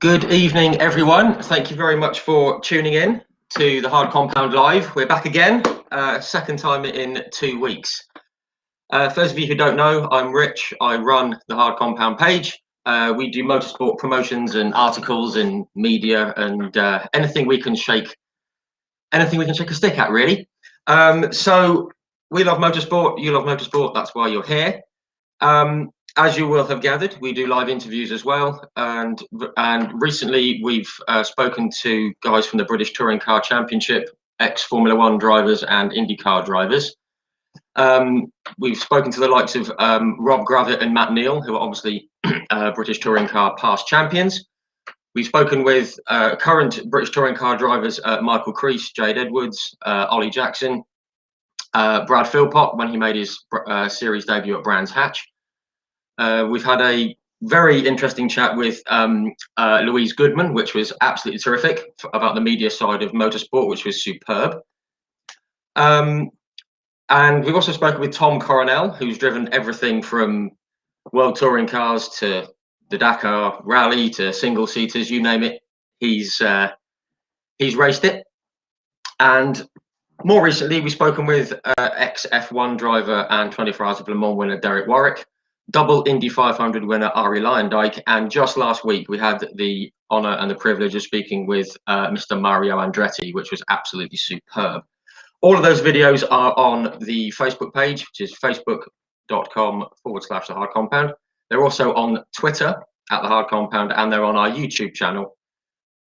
Good evening, everyone. Thank you very much for tuning in to the Hard Compound Live. We're back again, second time in 2 weeks. For those of you who don't know, I'm Rich. I run the Hard Compound page. We do motorsport promotions and articles and media and anything we can shake a stick at, really. So we love motorsport. You love motorsport. That's why you're here. As you will have gathered, we do live interviews as well, and recently we've spoken to guys from the British Touring Car Championship, ex-Formula One drivers and IndyCar drivers. We've spoken to the likes of Rob Gravitt and Matt Neal, who are obviously British Touring Car past champions. We've spoken with current British Touring Car drivers, Michael Creese, Jade Edwards, Ollie Jackson, Brad Philpott when he made his series debut at Brands Hatch. We've had a very interesting chat with Louise Goodman, which was absolutely terrific, about the media side of motorsport, which was superb. And we've also spoken with Tom Coronel, who's driven everything from World Touring Cars to the Dakar Rally to single seaters, you name it. He's raced it. And more recently, we've spoken with ex F1 driver and 24 Hours of Le Mans winner Derek Warwick, double Indy 500 winner Ari Leyendijk, and just last week we had the honour and the privilege of speaking with Mr. Mario Andretti, which was absolutely superb. All of those videos are on the Facebook page, which is facebook.com/The Hard Compound. They're also on Twitter at The Hard Compound, and they're on our YouTube channel,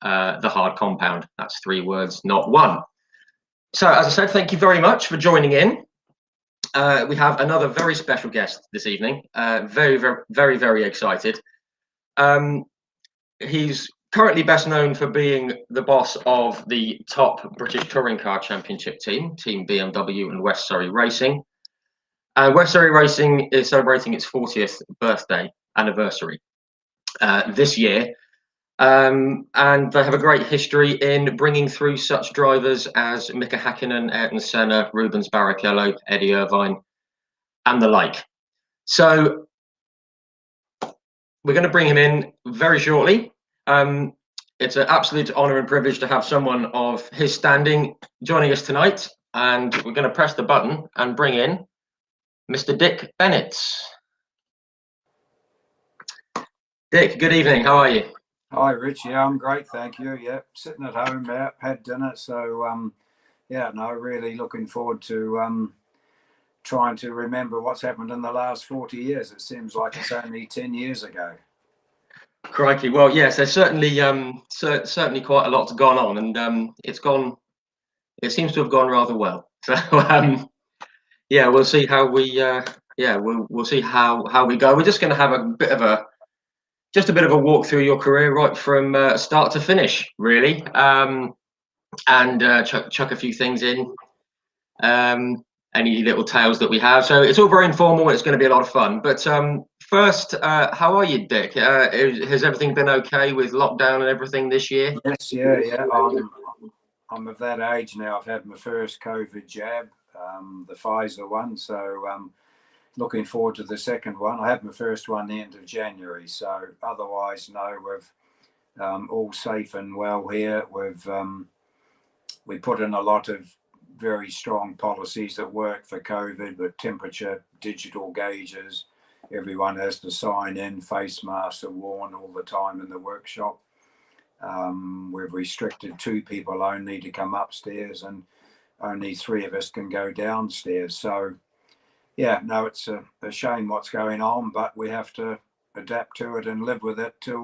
The Hard Compound. That's 3 words, not one. So, as I said, thank you very much for joining in. We have another very special guest this evening. Very excited. He's currently best known for being the boss of the top British Touring Car Championship team, Team BMW and West Surrey Racing. West Surrey Racing is celebrating its 40th birthday anniversary this year. And they have a great history in bringing through such drivers as Mika Hakkinen, Ayrton Senna, Reuben Barakella, Eddie Irvine, and the like. So we're going to bring him in very shortly. It's an absolute honour and privilege to have someone of his standing joining us tonight, and we're going to press the button and bring in Mr. Dick Bennetts. Dick, good evening. How are you? Hi, Rich. Yeah, I'm great, thank you. Yeah, sitting at home, had dinner. So, yeah, no, really looking forward to trying to remember what's happened in the last 40 years. It seems like it's only 10 years ago. Crikey. Well, yes, there's certainly certainly quite a lot's gone on, and it seems to have gone rather well. So, yeah, we'll see how we we'll see how we go. We're just going to have a bit of a walk through your career right from start to finish, really, and chuck a few things in, any little tales that we have. So it's all very informal. It's going to be a lot of fun. But first, how are you, Dick? Has everything been okay with lockdown and everything this year? Yes, yeah. I'm of that age now. I've had my first COVID jab, the Pfizer one. So looking forward to the second one. I had my first one the end of January. So otherwise, no, we've all safe and well here. We put in a lot of very strong policies that work for COVID, but temperature, digital gauges, everyone has to sign in, face masks are worn all the time in the workshop. We've restricted 2 people only to come upstairs, and only 3 of us can go downstairs. So yeah, no, it's a shame what's going on, but we have to adapt to it and live with it till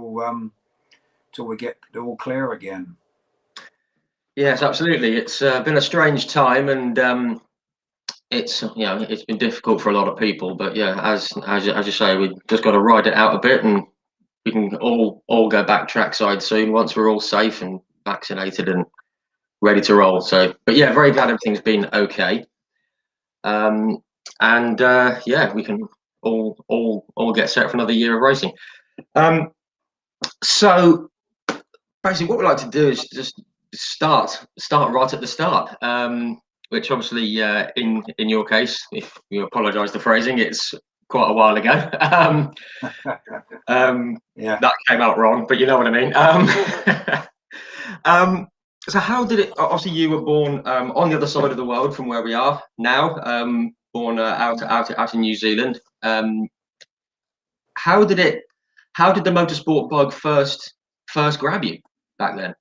we get all clear again. Yes, absolutely. It's been a strange time, and it's it's been difficult for a lot of people. But yeah, as you say, we've just got to ride it out a bit, and we can all go back trackside soon once we're all safe and vaccinated and ready to roll. So, but yeah, very glad everything's been okay. And yeah, we can all get set for another year of racing. So basically, what we like to do is just start right at the start, which obviously in your case, if you apologise the phrasing, it's quite a while ago. Yeah. That came out wrong, but you know what I mean. So how did it? Obviously, you were born on the other side of the world from where we are now. Born out in New Zealand. How did it? How did the motorsport bug first grab you back then?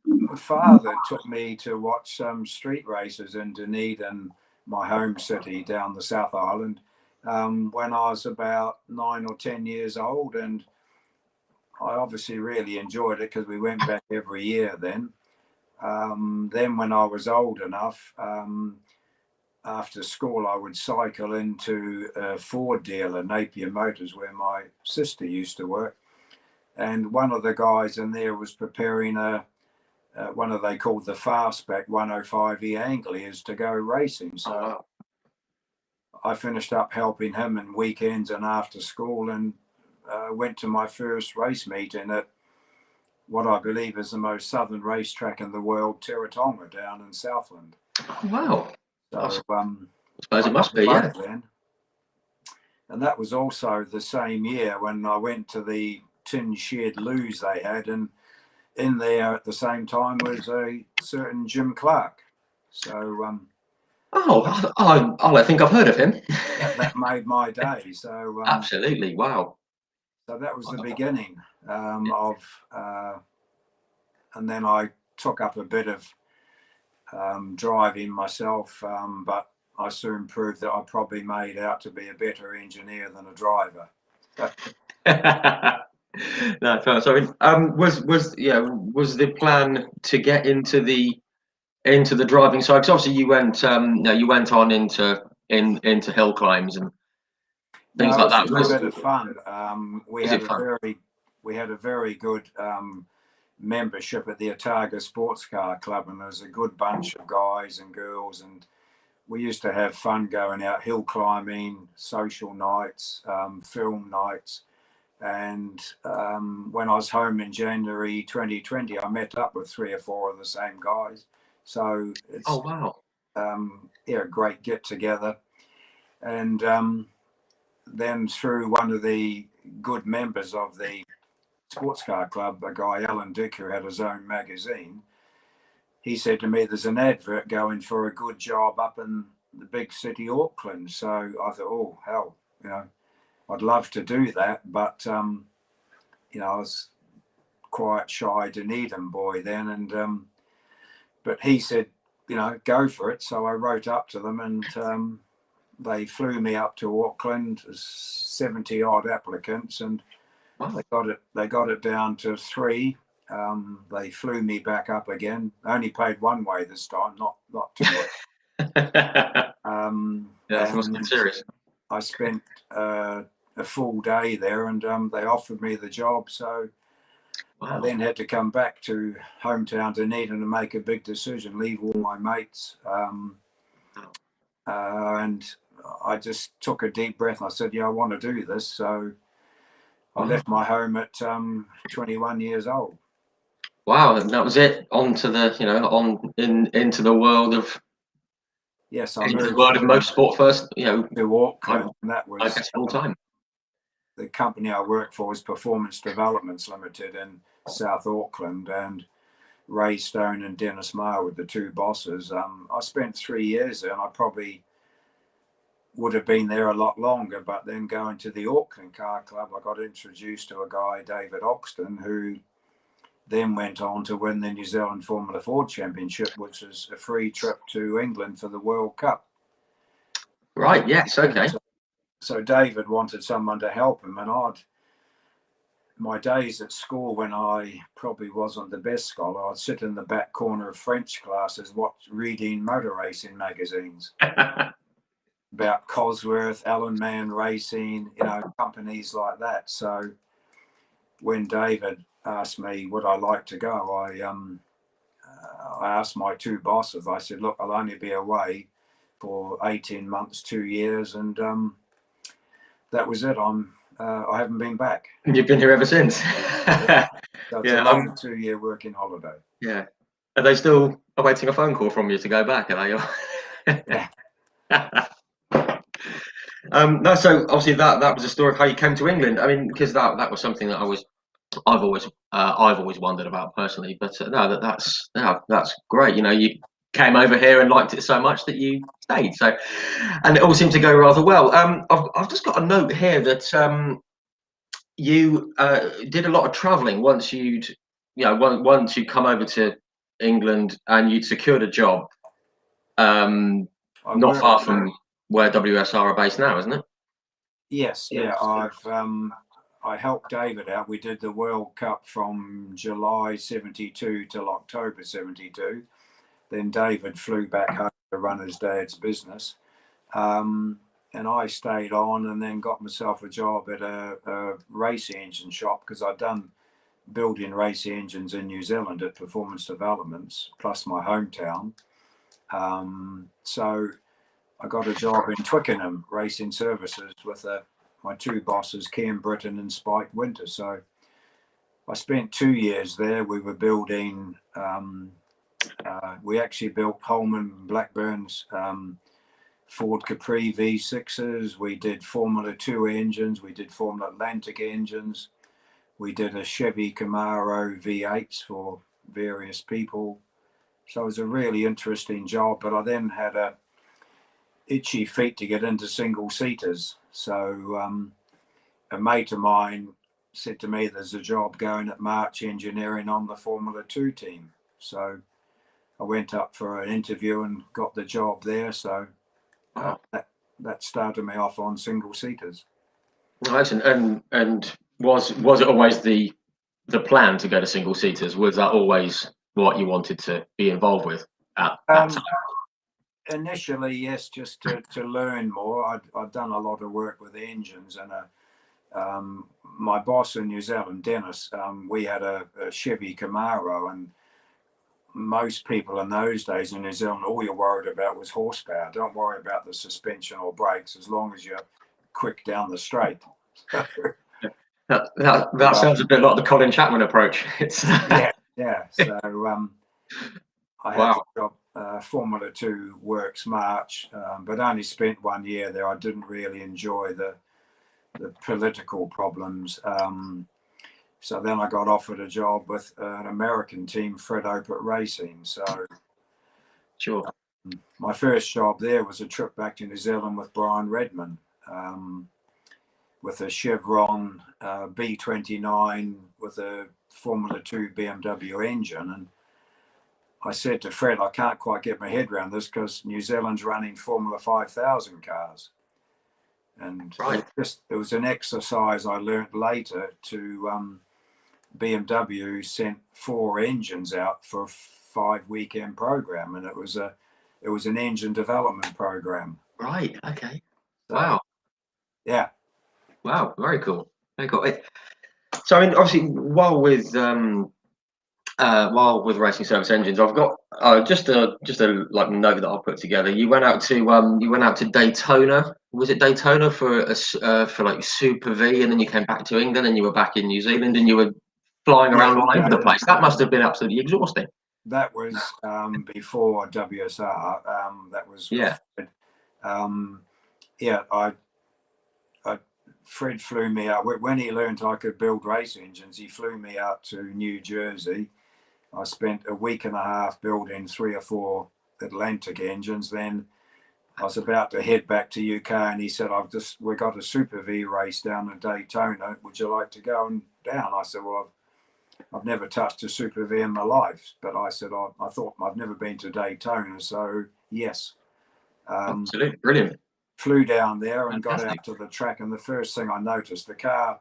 My father took me to watch some street races in Dunedin, my home city down the South Island, when I was about 9 or 10 years old, and I obviously really enjoyed it because we went back every year then. Then when I was old enough, after school, I would cycle into a Ford dealer, Napier Motors, where my sister used to work. And one of the guys in there was preparing one of they called the fastback 105E Anglias to go racing. So wow. I finished up helping him in weekends and after school, and went to my first race meeting at what I believe is the most southern racetrack in the world, Teretonga, down in Southland. Wow. So I suppose I it must got be, yeah. then. And that was also the same year when I went to the tin shed loos they had, and in there at the same time was a certain Jim Clark. So I think I've heard of him. that made my day. So Absolutely, wow. So that was the beginning of, and then I took up a bit of driving myself, but I soon proved that I probably made out to be a better engineer than a driver. No, sorry. Was the plan to get into the driving side? Because obviously you went you went on into hill climbs and things No, like it's that. just a bit of fun. We had a very good membership at the Otago Sports Car Club, and there's a good bunch of guys and girls, and we used to have fun going out hill climbing, social nights, film nights. And when I was home in January 2020, I met up with 3 or 4 of the same guys. So it's wow. A great get together. And then through one of the good members of the sports car club, a guy, Alan Dick, who had his own magazine, he said to me, there's an advert going for a good job up in the big city, Auckland. So I thought, oh, hell, I'd love to do that. But, I was quite shy Dunedin boy then. And, but he said, go for it. So I wrote up to them, and they flew me up to Auckland, 70 odd applicants, and wow. They got it down to 3. They flew me back up again. I only paid one way this time, not 2 ways. That must be serious. I spent a full day there, and they offered me the job. So I then had to come back to hometown Dunedin and make a big decision, leave all my mates. And I just took a deep breath and I said, I want to do this. So I left my home at 21 years old. Wow, and that was it. Onto the, into the world of into the world of motorsport first, to Auckland, and that was, I guess, full time. The company I worked for was Performance Developments Limited in South Auckland, and Ray Stone and Dennis Maher were the 2 bosses. I spent 3 years there, and I probably would have been there a lot longer, but then going to the Auckland Car Club, I got introduced to a guy, David Oxton, who then went on to win the New Zealand Formula Ford Championship, which is a free trip to England for the World Cup. Right, yes, okay. So David wanted someone to help him, and my days at school when I probably wasn't the best scholar, I'd sit in the back corner of French classes reading motor racing magazines about Cosworth, Alan Mann Racing, companies like that. So when David asked me would I like to go, I asked my 2 bosses, I said, look, I'll only be away for 18 months, 2 years, and that was it. I haven't been back. You've been here ever since. So it's a long 2-year working holiday. Yeah. Are they still awaiting a phone call from you to go back? Are they? Yeah. No, so obviously that was a story of how you came to England. I mean, because that was something that I've always wondered about personally. But no, that's great. You know, you came over here and liked it so much that you stayed. So, and it all seemed to go rather well. I've just got a note here that you did a lot of travelling once once you'd come over to England and you'd secured a job not far from where WSR are based now, isn't it? Yes, yeah. I helped David out. We did the World Cup from July 72 till October 72. Then David flew back home to run his dad's business. And I stayed on and then got myself a job at a race engine shop, because I'd done building race engines in New Zealand at Performance Developments, plus my hometown. So I got a job in Twickenham Racing Services with my two bosses, Ken Britton and Spike Winter. So I spent 2 years there. We were building, we actually built Holman Blackburn's Ford Capri V6s. We did Formula 2 engines. We did Formula Atlantic engines. We did a Chevy Camaro V8s for various people. So it was a really interesting job, but I then had a itchy feet to get into single seaters. So a mate of mine said to me, there's a job going at March Engineering on the Formula 2 team. So I went up for an interview and got the job there. So that started me off on single seaters. Nice. And was it always the plan to go to single seaters? Was that always what you wanted to be involved with at that time? Initially, yes, just to learn more. I'd done a lot of work with engines, and my boss in New Zealand, Dennis, we had a Chevy Camaro, and most people in those days in New Zealand, all you're worried about was horsepower. Don't worry about the suspension or brakes, as long as you're quick down the straight. That sounds a bit like the Colin Chapman approach. It's yeah. So I had the job, Formula 2 Works March, but only spent 1 year there. I didn't really enjoy the political problems. So then I got offered a job with an American team, Fred Opert Racing. So sure. My first job there was a trip back to New Zealand with Brian Redman, with a Chevron B29 with a Formula 2 BMW engine. And I said to Fred, I can't quite get my head around this, because New Zealand's running Formula 5000 cars. And it was an exercise I learnt later to BMW sent 4 engines out for a 5-weekend program, and it was an engine development program. Right. Okay. So, wow. Yeah. Wow. Very cool. Very cool. So I mean, obviously, while with racing service engines, I've got just a like note that I'll put together. You went out to Daytona. Was it Daytona for like Super V, and then you came back to England, and you were back in New Zealand, and you were flying around all over the place. That must have been absolutely exhausting. That was before WSR. That was Fred flew me out when he learned I could build race engines. He flew me out to New Jersey. I spent a week and a half building 3 or 4 Atlantic engines. Then I was about to head back to UK, and he said, we got a Super V race down in Daytona. Would you like to go down? I said, well, I've never touched a Super V in my life, but I said, I thought I've never been to Daytona, so yes. Absolutely brilliant. Flew down there and got out to the track, and the first thing I noticed, the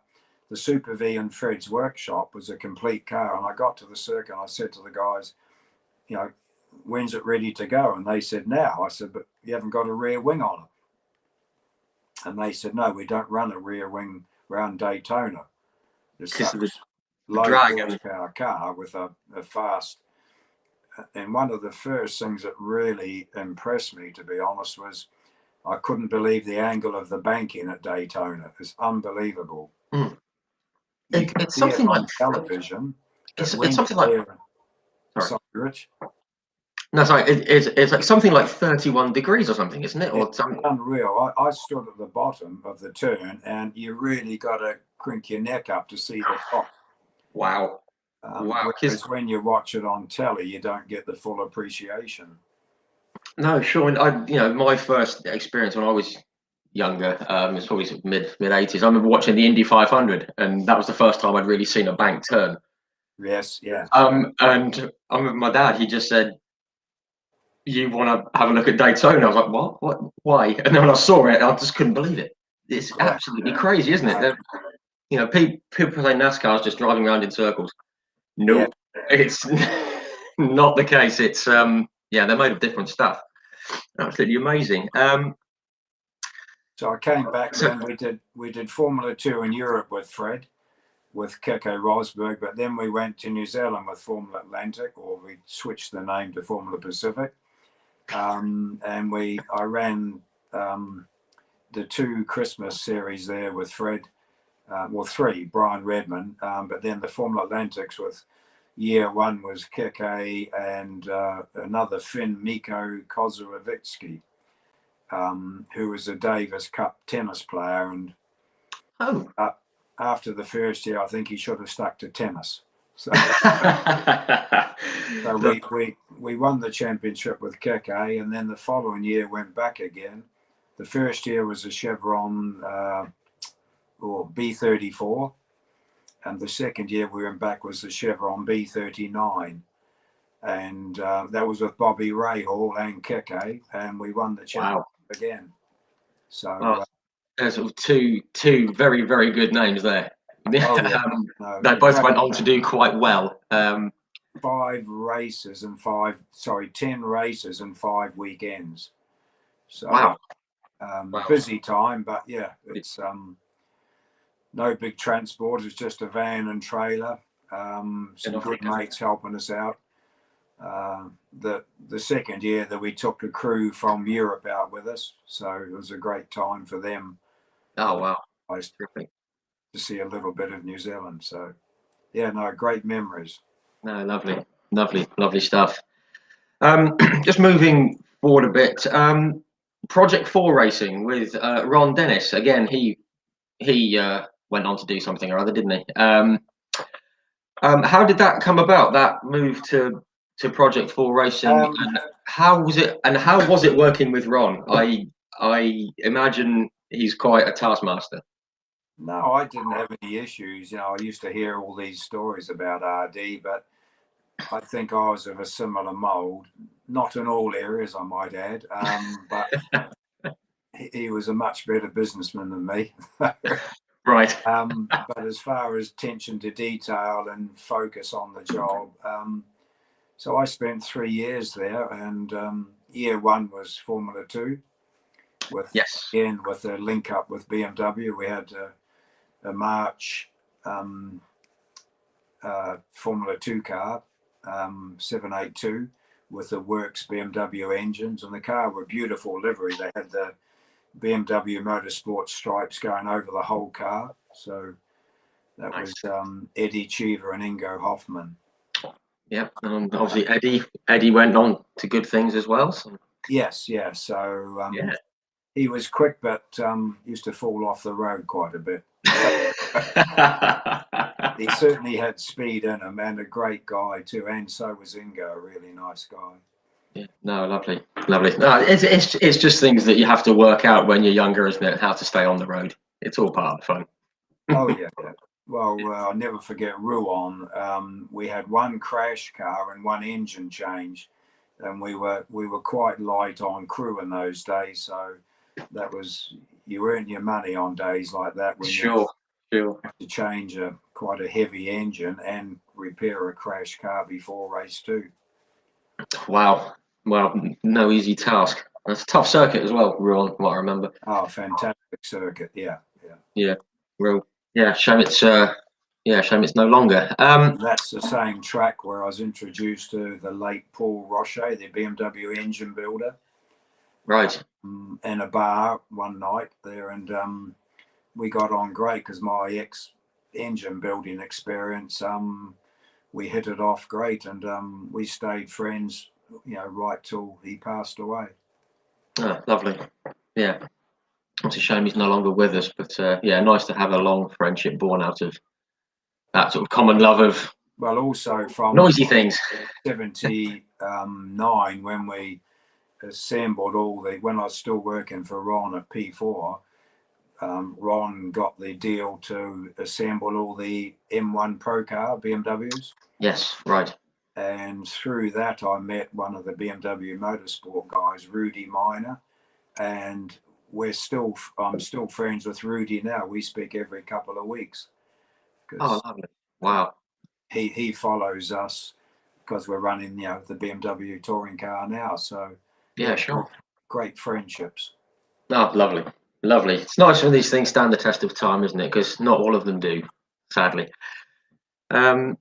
Super V in Fred's workshop was a complete car. And I got to the circuit, and I said to the guys, when's it ready to go? And they said, now. I said, but you haven't got a rear wing on it. And they said, no, we don't run a rear wing around Daytona. There's such low horsepower car with a fast. And one of the first things that really impressed me, to be honest, was I couldn't believe the angle of the banking at Daytona. It's unbelievable. It's something like television. It's something like. Sorry, Rich. No, sorry, it's like something like 31 degrees or something, isn't it? Or It's something. unreal. I stood at the bottom of the turn, and you really got to crink your neck up to see the top. Wow. Wow. Whereas when you watch it on telly, you don't get the full appreciation. No, sure. And my first experience when I was younger, it's probably sort of mid 80s. I remember watching the Indy 500, and that was the first time I'd really seen a bank turn. Yes, yeah. And I remember my dad, he just said, "You want to have a look at Daytona?" I was like, "What? What? Why?" And then when I saw it, I just couldn't believe it. It's absolutely crazy, isn't it? People say NASCAR is just driving around in circles. No, it's not the case. It's they're made of different stuff. Absolutely amazing. So I came back then. We did Formula 2 in Europe with Fred, with Keke Rosberg, but then we went to New Zealand with Formula Atlantic, or we switched the name to Formula Pacific. And I ran the 2 Christmas series there with Fred, well, 3, Brian Redman, but then the Formula Atlantics with year 1 was Keke and another Finn, Mikko Kozerowicki, who was a Davis Cup tennis player. And after the first year, I think he should have stuck to tennis. So, we won the championship with Keke, and then the following year went back again. The first year was a Chevron or B34, and the second year we went back was the Chevron B39, and that was with Bobby Rahal and Keke, and we won the championship again. So there's sort of two very, very good names there. They both went on to do quite well. 10 races and 5 weekends. So busy time, but yeah, it's no big transport. It's just a van and trailer. Some good mates helping us out. The second year that we took a crew from Europe out with us, so it was a great time for them. Oh wow! To see a little bit of New Zealand. So yeah, no, great memories. No, lovely stuff. Just moving forward a bit. Project 4 racing with Ron Dennis. Again, he went on to do something or other, didn't he? How did that come about? That move to Project 4 racing, and how was it? And how was it working with Ron? I imagine he's quite a taskmaster. No, I didn't have any issues. I used to hear all these stories about RD, but I think I was of a similar mold. Not in all areas, I might add, but he was a much better businessman than me. Right. But as far as attention to detail and focus on the job, so I spent 3 years there, and year 1 was Formula 2. Again, with a link up with BMW, we had a March Formula 2 car, 782, with the Works BMW engines, and the car were beautiful livery. They had the BMW Motorsport stripes going over the whole car. So that was Eddie Cheever and Ingo Hoffman. Yeah, and obviously Eddie went on to good things as well. So. Yes, yeah. So he was quick, but used to fall off the road quite a bit. He certainly had speed in him, and a great guy too. And so was Ingo, a really nice guy. Yeah, no, lovely. No, it's just things that you have to work out when you're younger, isn't it? How to stay on the road. It's all part of the fun. Oh yeah. Well, I'll never forget Rouen. We had 1 crash car and 1 engine change, and we were quite light on crew in those days. So that was, you earn your money on days like that when you have to change quite a heavy engine and repair a crash car before race 2. Wow. Well, no easy task. That's a tough circuit as well, Rouen, what I remember. Oh, fantastic circuit. Yeah. Real. Yeah, shame it's no longer. That's the same track where I was introduced to the late Paul Roche, the BMW engine builder. Right. In a bar one night there, and we got on great because my ex-engine building experience, we hit it off great, and we stayed friends right till he passed away. Oh, lovely. Yeah. It's a shame he's no longer with us, but yeah, nice to have a long friendship born out of that sort of common love of Also from noisy things. 79, when we assembled when I was still working for Ron at P4, Ron got the deal to assemble all the M1 Pro Car BMWs. Yes, right. And through that, I met one of the BMW Motorsport guys, Rudy Miner, and I'm still friends with Rudy now. We speak every couple of weeks. Oh, lovely! Wow. He follows us because we're running, the BMW touring car now. So yeah, sure. Great friendships. Oh, lovely, lovely. It's nice when these things stand the test of time, isn't it? Because not all of them do, sadly. So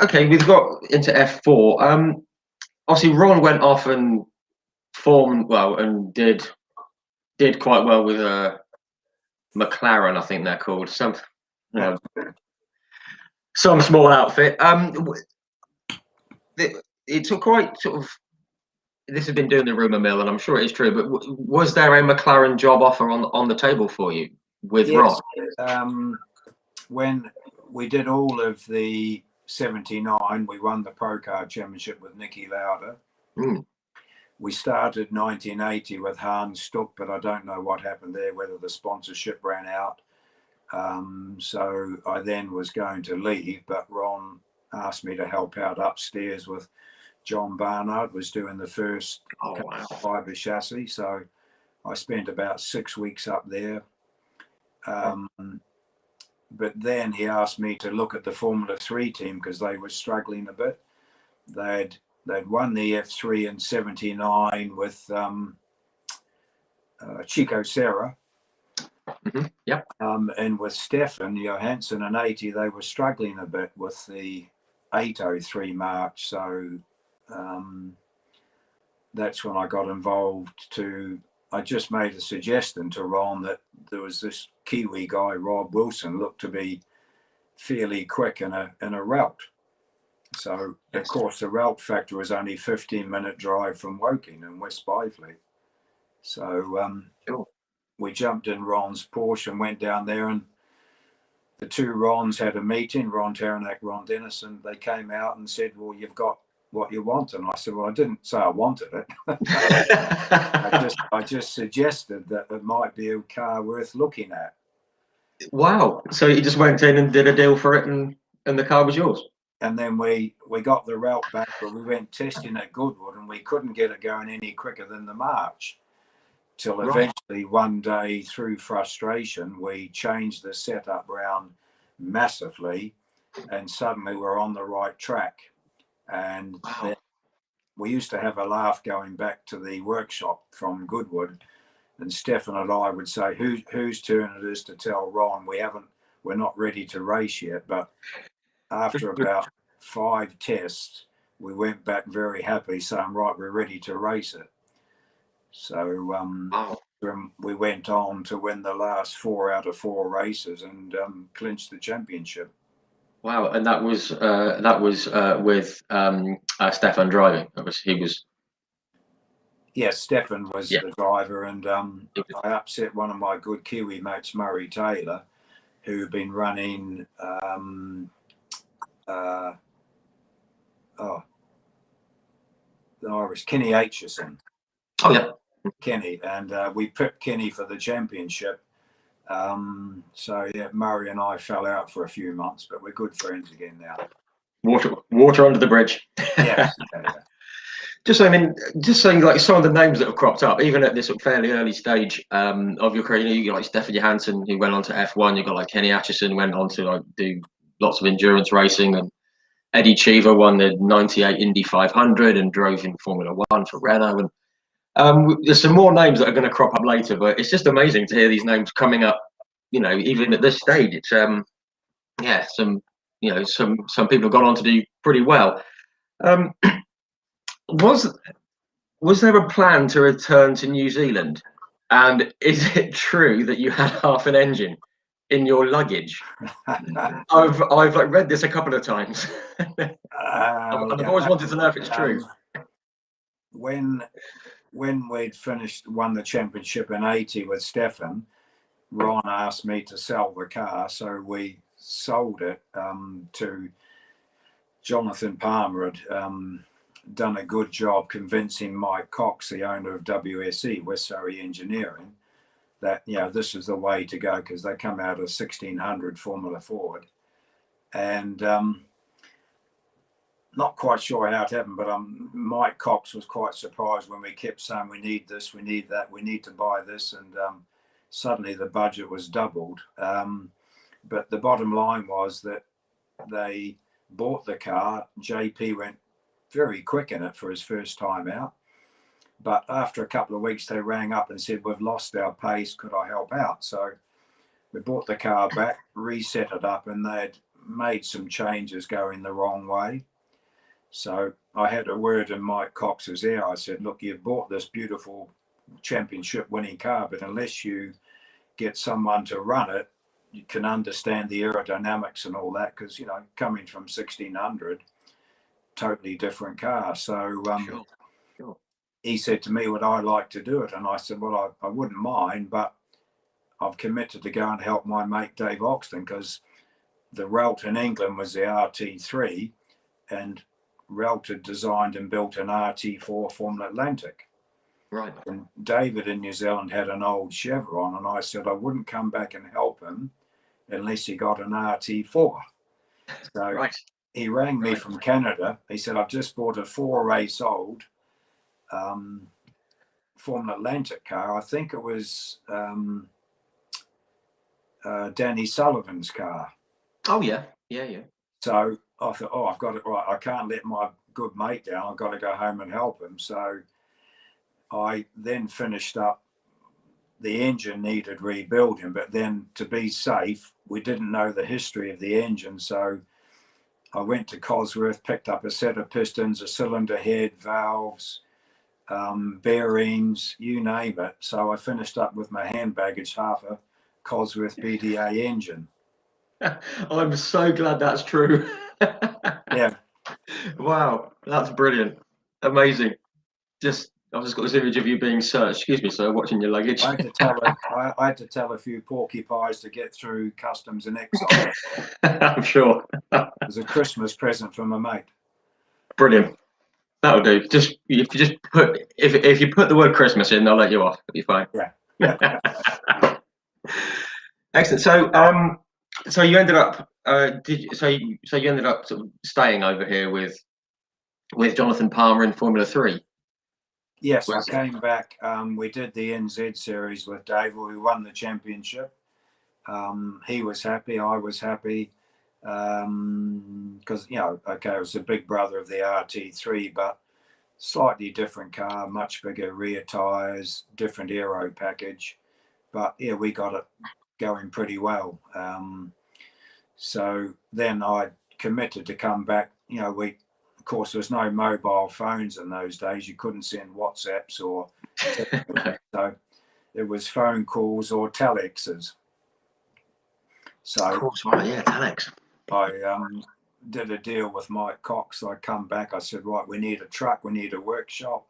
okay, we've got into F4. Obviously, Ron went off and formed well and did quite well with McLaren, I think they're called. Some small outfit. It's a quite sort of. This has been doing the rumour mill, and I'm sure it is true. But was there a McLaren job offer on the table for you with Ron? When we did all of the 79, we won the Pro Car Championship with Nicky Lauda. We started 1980 with Hans Stuck, but I don't know what happened there, whether the sponsorship ran out. So I then was going to leave, but Ron asked me to help out upstairs with John Barnard, was doing the first fibre chassis. So I spent about 6 weeks up there. But then he asked me to look at the Formula 3 team because they were struggling a bit. They'd won the F3 in 79 with Chico Serra. Yep. And with Stefan Johansson in 80, they were struggling a bit with the 803 March. So that's when I got involved I just made a suggestion to Ron that there was this Kiwi guy, Rob Wilson, looked to be fairly quick in a route. So, of course, the route factor was only 15-minute drive from Woking in West Byfleet. So we jumped in Ron's Porsche and went down there, and the two Rons had a meeting, Ron Taranak, Ron Dennis, and they came out and said, well, you've got what you want. And I said, well, I didn't say I wanted it. I just suggested that it might be a car worth looking at. Wow. So you just went in and did a deal for it, and the car was yours? And then we got the route back, but we went testing at Goodwood, and we couldn't get it going any quicker than the March. Till eventually one day, through frustration, we changed the setup round massively, and suddenly we're on the right track. And then we used to have a laugh going back to the workshop from Goodwood, and Stefan and I would say, whose turn it is to tell Ron we're not ready to race yet. But after about 5 tests, we went back very happy, saying, right, we're ready to race it. So we went on to win the last 4 out of 4 races and clinched the championship. Wow. And that was with Stefan driving. Yes, Stefan was the driver, and I upset one of my good Kiwi mates, Murray Taylor, who'd been running the Irish, Kenny Aitchison. Oh, yeah. Kenny, and we picked Kenny for the championship. So yeah, Murray and I fell out for a few months, but we're good friends again now. Water under the bridge. Yeah. Just saying, like some of the names that have cropped up, even at this fairly early stage of your career, you got like Stefan Johansson, who went on to F1. You got like Kenny Atchison, went on to do lots of endurance racing, and Eddie Cheever won the '98 Indy 500 and drove in Formula 1 for Renault. And there's some more names that are going to crop up later, but it's just amazing to hear these names coming up. Even at this stage, it's some people have gone on to do pretty well. Was there a plan to return to New Zealand? And is it true that you had half an engine in your luggage? I've read this a couple of times. I've always wanted to know if it's true. when we'd won the championship in 80 with Stefan, Ron asked me to sell the car, so we sold it to Jonathan Palmer. Had done a good job convincing Mike Cox, the owner of WSE, West Surrey Engineering, that this is the way to go, because they come out of 1600 Formula Ford. And not quite sure how it happened, but Mike Cox was quite surprised when we kept saying, we need this, we need that, we need to buy this, and suddenly the budget was doubled. But the bottom line was that they bought the car. JP went very quick in it for his first time out. But after a couple of weeks, they rang up and said, we've lost our pace, could I help out? So we bought the car back, reset it up, and they'd made some changes going the wrong way. So I had a word in Mike Cox's ear. I said, look, you've bought this beautiful championship winning car, but unless you get someone to run it, you can understand the aerodynamics and all that, because, coming from 1600, totally different car. So Sure. He said to me, would I like to do it? And I said, well, I wouldn't mind, but I've committed to go and help my mate Dave Oxton, because the Relt in England was the RT3, and Relt had designed and built an RT4 Formula Atlantic. Right. And David in New Zealand had an old Chevron, and I said I wouldn't come back and help him unless he got an RT4. So right. He rang me from Canada. He said, I've just bought a 4-race old Formula Atlantic car. I think it was Danny Sullivan's car. Oh, yeah. So I thought, I've got it right. I can't let my good mate down. I've got to go home and help him. So I then finished up. The engine needed rebuilding, but then to be safe, we didn't know the history of the engine. So I went to Cosworth, picked up a set of pistons, a cylinder head, valves, bearings, you name it. So I finished up with my hand baggage, half a Cosworth BDA engine. I'm so glad that's true. Yeah. Wow, that's brilliant. Amazing. I've just got this image of you being searched. Excuse me, sir, watching your luggage. I had to tell a few porcupines to get through customs and exile. I'm sure. It was a Christmas present from a mate. Brilliant. That'll do. If you put the word Christmas in, they'll let you off. It'll be fine. Yeah. Excellent. So you ended up you ended up sort of staying over here with Jonathan Palmer in Formula 3. Yes, I came back. We did the NZ series with Dave. We won the championship. He was happy. I was happy. Because, it was the big brother of the RT3, but slightly different car, much bigger rear tyres, different aero package. But, yeah, we got it going pretty well. So then I committed to come back. Of course, there was no mobile phones in those days. You couldn't send WhatsApps or so it was phone calls or telexes. So of course, right, yeah, telex. I did a deal with Mike Cox. I come back. I said, right, we need a truck, we need a workshop,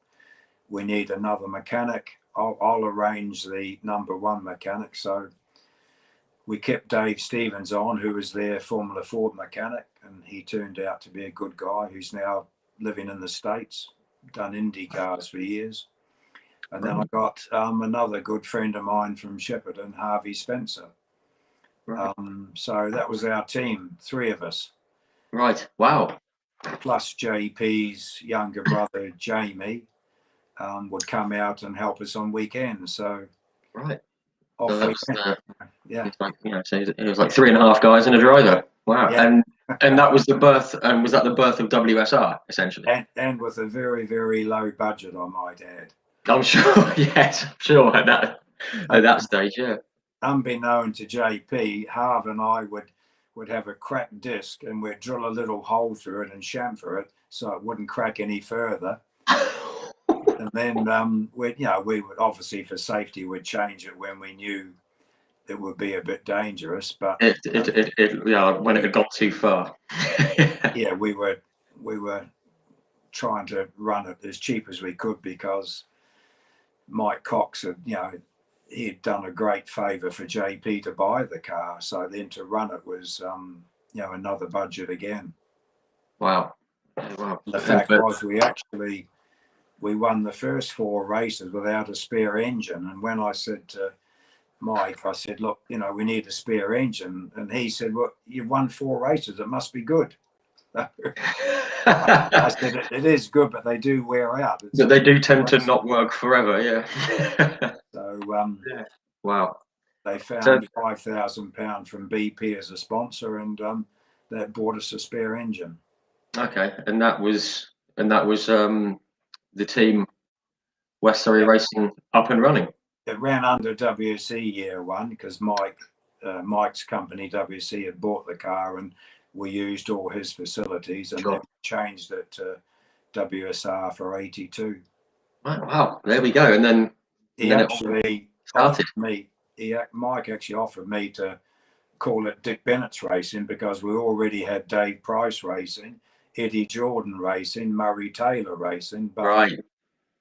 we need another mechanic. I'll arrange the number 1 mechanic. So we kept Dave Stevens on, who was their Formula Ford mechanic, and he turned out to be a good guy who's now living in the States, done Indy cars for years. And then I got another good friend of mine from Shepparton, Harvey Spencer. Right. So that was our team, 3 of us. Right. Wow. Plus JP's younger brother, Jamie, would come out and help us on weekends. So right. Off So we went. Yeah. Like, so it was like 3.5 guys and a driver. Wow. Yeah. And that was the birth. Was that the birth of WSR essentially? And with a very, very low budget, I might add. I'm sure. Yes, I'm sure at that stage. Yeah. Unbeknown to JP, Harv and I would have a cracked disc, and we'd drill a little hole through it and chamfer it so it wouldn't crack any further. And then we would obviously, for safety, would change it when we knew it would be a bit dangerous. But when it had got too far. Yeah, we were trying to run it as cheap as we could, because Mike Cox had, he'd done a great favour for JP to buy the car. So then to run it was, another budget again. Wow. Wow. The fact was we won the first 4 races without a spare engine. And when I said to Mike, I said, look, we need a spare engine. And he said, well, you've won 4 races. It must be good. I said, it is good, but they do wear out. But they do tend to not work forever, yeah. So, yeah. Wow. They found £5,000 from BP as a sponsor, and that bought us a spare engine. Okay, and that was the team West Surrey Racing up and running. It ran under WC year 1 because Mike's company WC had bought the car, and we used all his facilities, and then changed it to WSR for 82. Wow, there we go. And then actually offered me. Mike actually offered me to call it Dick Bennetts Racing, because we already had Dave Price Racing, Eddie Jordan Racing, Murray Taylor Racing. But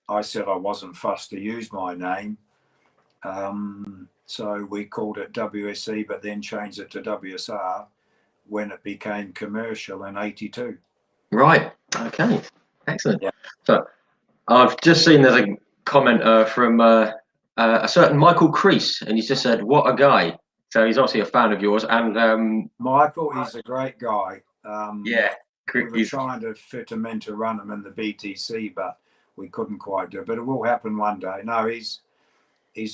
I said I wasn't fussed to use my name. So we called it WSC, but then changed it to WSR when it became commercial in 82. Right. Okay. Excellent. Yeah. So I've just seen there's a comment from a certain Michael Crease, and he's just said, "What a guy!" So he's obviously a fan of yours. And Michael, he's a great guy. Yeah. We were trying to fit him in to run him in the BTC, but we couldn't quite do it. But it will happen one day. No, he's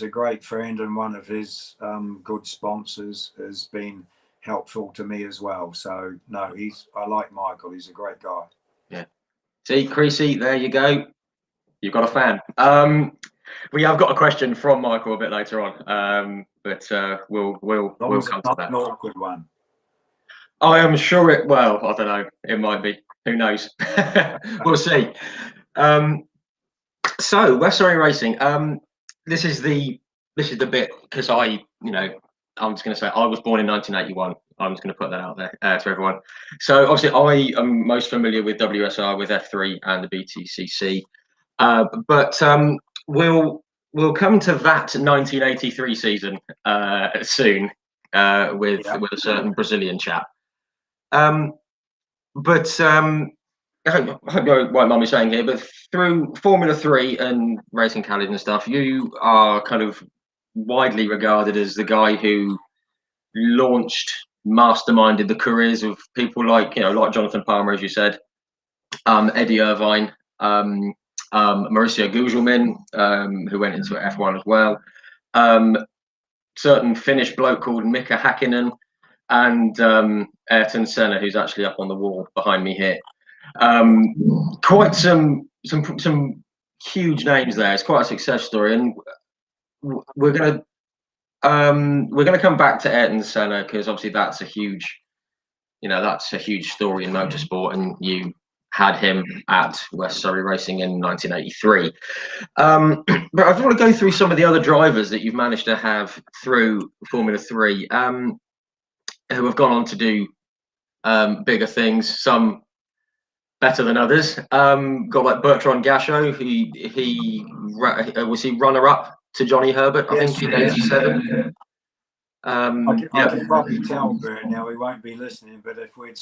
a great friend, and one of his good sponsors has been helpful to me as well. So no, I like Michael. He's a great guy. Yeah. See, Creasy, there you go. You've got a fan. We have got a question from Michael a bit later on, but we'll come to that. An awkward one. I am sure it. Well, I don't know. It might be. Who knows? We'll see. So West Surrey Racing. This is the bit, because I'm just going to say I was born in 1981. I'm just going to put that out there to everyone. So obviously I am most familiar with WSR, with F3 and the Btcc, but we'll come to that 1983 season soon with a certain Brazilian chap. But I hope you won't mind me saying here, but through Formula 3 and Racing Cali and stuff, you are kind of widely regarded as the guy who masterminded the careers of people like Jonathan Palmer, as you said, Eddie Irvine, Mauricio Gugelmin, who went into F1 as well, certain Finnish bloke called Mika Hakkinen, and Ayrton Senna, who's actually up on the wall behind me here. Quite some huge names there. It's quite a success story, and we're gonna come back to Ayrton Senna, because obviously that's a huge story in motorsport, and you had him at West Surrey Racing in 1983. But I want to go through some of the other drivers that you've managed to have through Formula 3, who have gone on to do bigger things, some better than others. Got like Bertrand Gachot, was he runner-up to Johnny Herbert, I think, in 87. I can probably tell Bert now, he won't be listening, but if I'd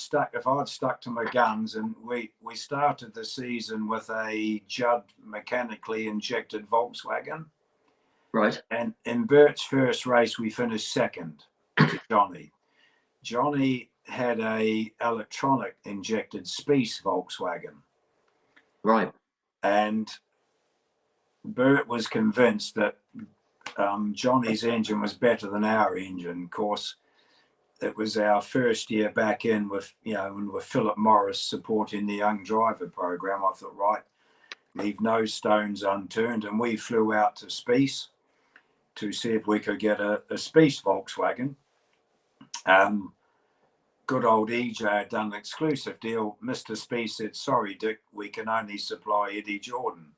stuck to my guns, and we started the season with a Judd mechanically injected Volkswagen. Right. And in Bert's first race, we finished second to Johnny. Johnny had a electronic injected Spiess Volkswagen. Right. And Bert was convinced that Johnny's engine was better than our engine. Of course, it was our first year back in with Philip Morris supporting the young driver program. I thought, right, leave no stones unturned, and we flew out to Spiess to see if we could get a Spiess Volkswagen. Good old EJ had done an exclusive deal. Mr. Spiess said, "Sorry, Dick, we can only supply Eddie Jordan."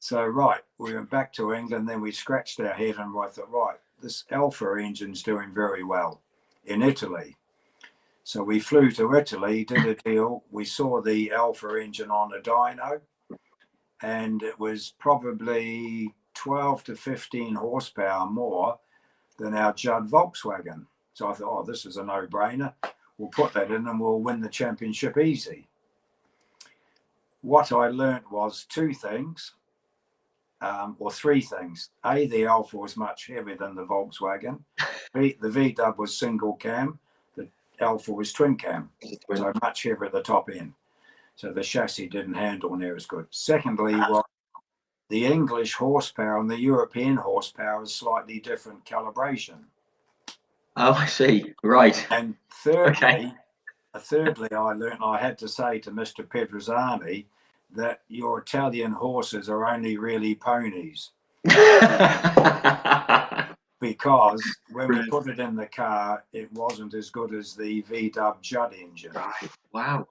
So right, we went back to England, then we scratched our head, and I thought, right, this Alfa engine's doing very well in Italy. So we flew to Italy, did a deal. We saw the Alfa engine on a dyno, and it was probably 12 to 15 horsepower more than our Judd Volkswagen. So I thought, oh, this is a no-brainer. We'll put that in and we'll win the championship easy. What I learnt was two things, or three things. A, the Alfa was much heavier than the Volkswagen. B, the V-dub was single cam. The Alfa was twin cam, so much heavier at the top end. So the chassis didn't handle near as good. Secondly, well, the English horsepower and the European horsepower is slightly different calibration. Oh, I see. Right. And thirdly, I learned I had to say to Mr. Pedrozzani that your Italian horses are only really ponies. Because when we put it in the car, it wasn't as good as the V-dub Judd engine. Right. Wow.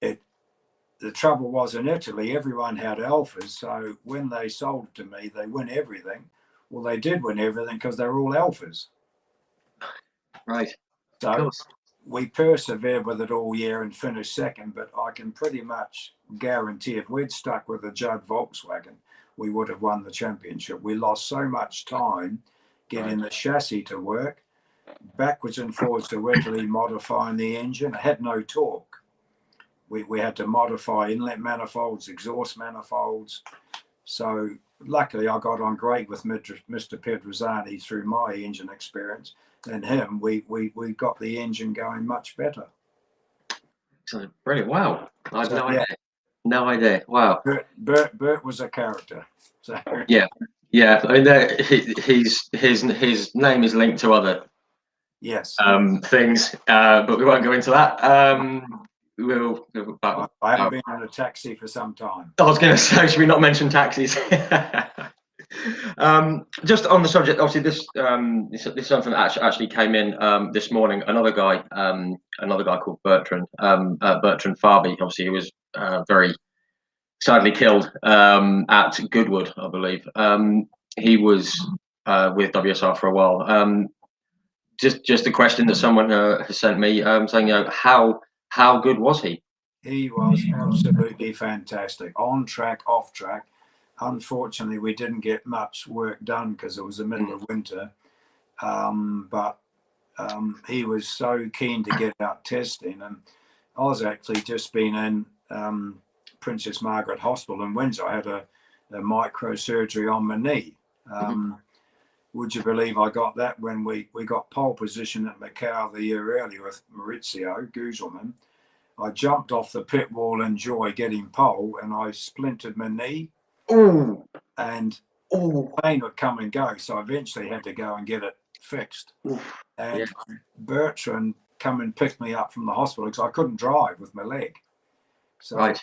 The trouble was in Italy, everyone had Alfas. So when they sold it to me, they win everything. Well, they did win everything because they're all Alfas. Right. So we persevered with it all year and finished second, but I can pretty much guarantee if we'd stuck with the Judd Volkswagen, we would have won the championship. We lost so much time getting the chassis to work, backwards and forwards to Italy, modifying the engine. It had no torque. We had to modify inlet manifolds, exhaust manifolds. So luckily I got on great with Mr. Pedrozzani through my engine experience. And him, we got the engine going much better. Excellent. Brilliant. Wow. I had So, no idea. No idea. Wow. Bert was a character. So. Yeah. Yeah. I mean, his name is linked to other things, but we won't go into that. I haven't been in a taxi for some time. I was going to say, should we not mention taxis? Just on the subject, obviously, this is something that actually came in this morning. Another guy called Bertrand Farby. Obviously, he was very sadly killed at Goodwood, I believe. He was with WSR for a while. Just a question that someone has sent me, saying, how good was he? He was absolutely fantastic, on track, off track. Unfortunately, we didn't get much work done because it was the middle of winter. But he was so keen to get out testing. And I was actually just been in Princess Margaret Hospital in Windsor. I had a microsurgery on my knee. Would you believe I got that when we got pole position at Macau the year earlier with Maurizio Guselman? I jumped off the pit wall in joy getting pole, and I splintered my knee. Ooh. And pain would come and go, so I eventually had to go and get it fixed. And Bertrand come and picked me up from the hospital because I couldn't drive with my leg. So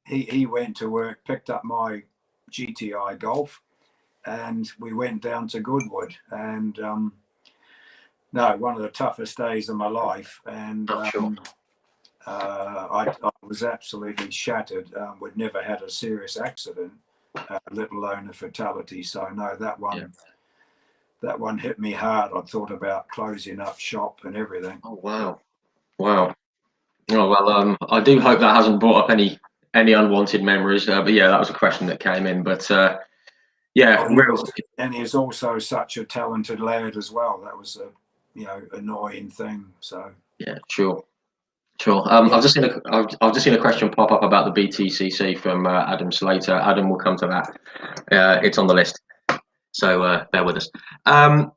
he went to work, picked up my GTI Golf, and we went down to Goodwood. And one of the toughest days of my life. And I was absolutely shattered. We'd never had a serious accident, let alone a fatality. So no, that one hit me hard. I thought about closing up shop and everything. Oh wow. Oh well, I do hope that hasn't brought up any unwanted memories. But yeah, that was a question that came in. But and he's also such a talented lad as well. That was a annoying thing. So yeah, sure. I've just seen a question pop up about the BTCC from Adam Slater. Adam will come to that. It's on the list, so bear with us. Okay,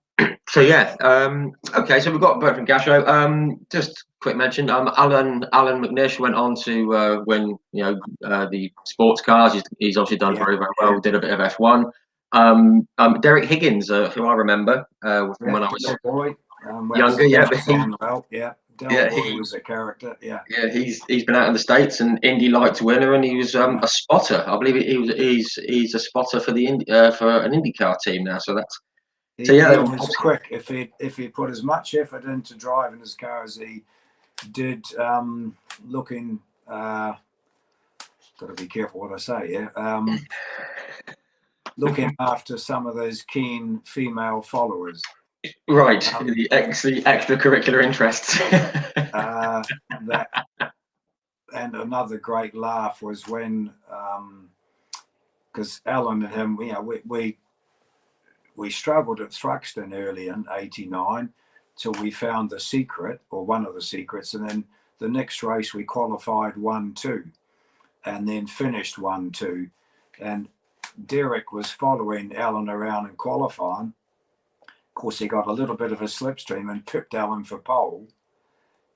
so we've got Bertrand Gachot. Just quick mention. Alan McNish went on to win the sports cars. He's obviously done very well. Did a bit of F1. Derek Higgins, who I remember from when I was younger. He was a character. Yeah, he's been out in the States, and Indy Lights winner, and he was a spotter. I believe he's a spotter for the for an IndyCar team now. So that's he was quick. If he put as much effort into driving his car as he did, looking. Got to be careful what I say. Yeah. Looking after some of those keen female followers. Right, the extracurricular interests. That and another great laugh was when, because Alan and him, we struggled at Thruxton early in '89 till we found the secret, or one of the secrets, and then the next race we qualified 1-2 and then finished 1-2, and Derek was following Alan around in qualifying. Of course, he got a little bit of a slipstream and pipped Alan for pole.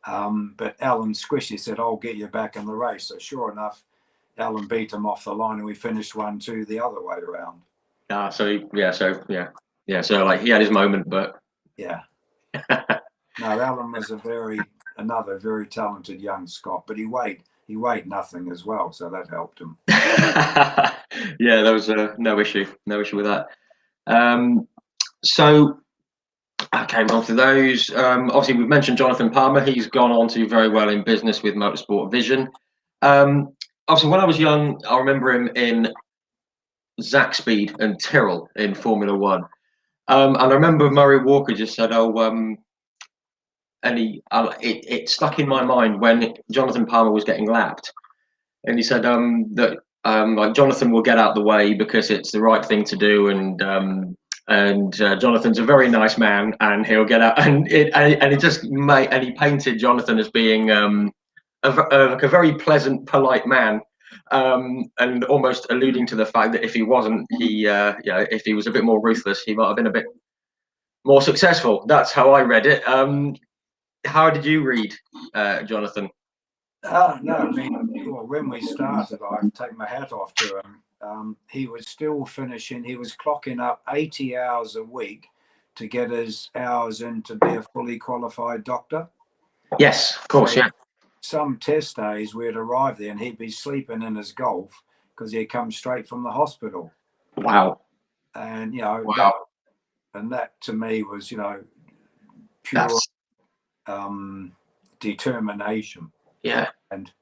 But Alan squishy said, "I'll get you back in the race." So sure enough, Alan beat him off the line, and we finished 1-2 the other way around. So like he had his moment, but yeah. No, Alan was another very talented young Scot, but he weighed nothing as well, so that helped him. Yeah, there was no issue with that. So okay, on to those. Obviously, we've mentioned Jonathan Palmer. He's gone on to do very well in business with Motorsport Vision. Obviously, when I was young, I remember him in Zach Speed and Tyrrell in Formula One. And I remember Murray Walker just said, and it stuck in my mind when Jonathan Palmer was getting lapped, and he said that like Jonathan will get out the way because it's the right thing to do, and Jonathan's a very nice man, and he'll get out, and he painted Jonathan as being like a very pleasant, polite man. And almost alluding to the fact that if he wasn't, if he was a bit more ruthless, he might have been a bit more successful. That's how I read it. How did you read Jonathan? No, I mean, when we started, I take my hat off to him. He was still finishing. He was clocking up 80 hours a week to get his hours in to be a fully qualified doctor. Yes, of course, so, yeah. Some test days we'd arrive there and he'd be sleeping in his Golf because he'd come straight from the hospital. Wow. And wow. That to me was pure determination. Yeah. And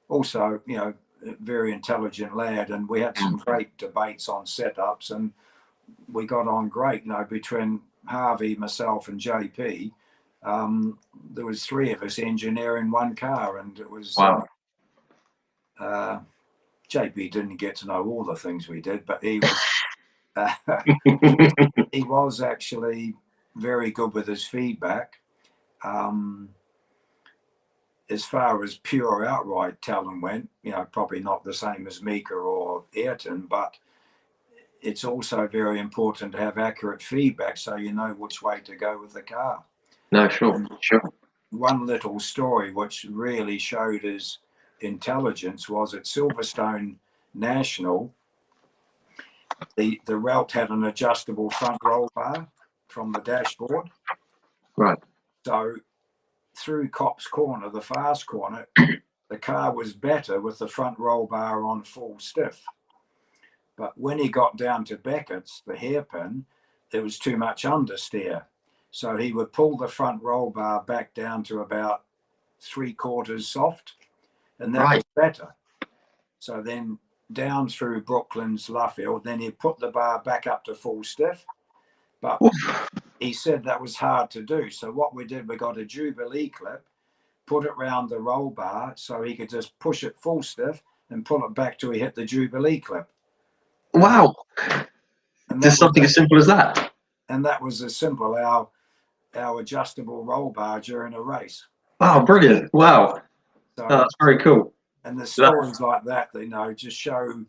also very intelligent lad, and we had some great debates on setups, and we got on great. Between Harvey, myself, and JP, there was three of us engineering one car, and it was wow. JP didn't get to know all the things we did, but he was he was actually very good with his feedback. As far as pure outright talent went, probably not the same as Mika or Ayrton, but it's also very important to have accurate feedback so you know which way to go with the car. No, sure. One little story which really showed his intelligence was at Silverstone National, the route had an adjustable front roll bar from the dashboard. Right. So through Copse Corner, the fast corner, the car was better with the front roll bar on full stiff. But when he got down to Beckett's, the hairpin, there was too much understeer. So he would pull the front roll bar back down to about 3/4 soft, and that was better. So then down through Brooklands, Luffield, then he put the bar back up to full stiff. But he said that was hard to do. So what we did, we got a Jubilee clip, put it round the roll bar so he could just push it full stiff and pull it back till he hit the Jubilee clip. Wow. And just something as simple as that. And that was as simple our adjustable roll bar during a race. Oh, brilliant. Wow. So, that's very cool. And the stories like that, just show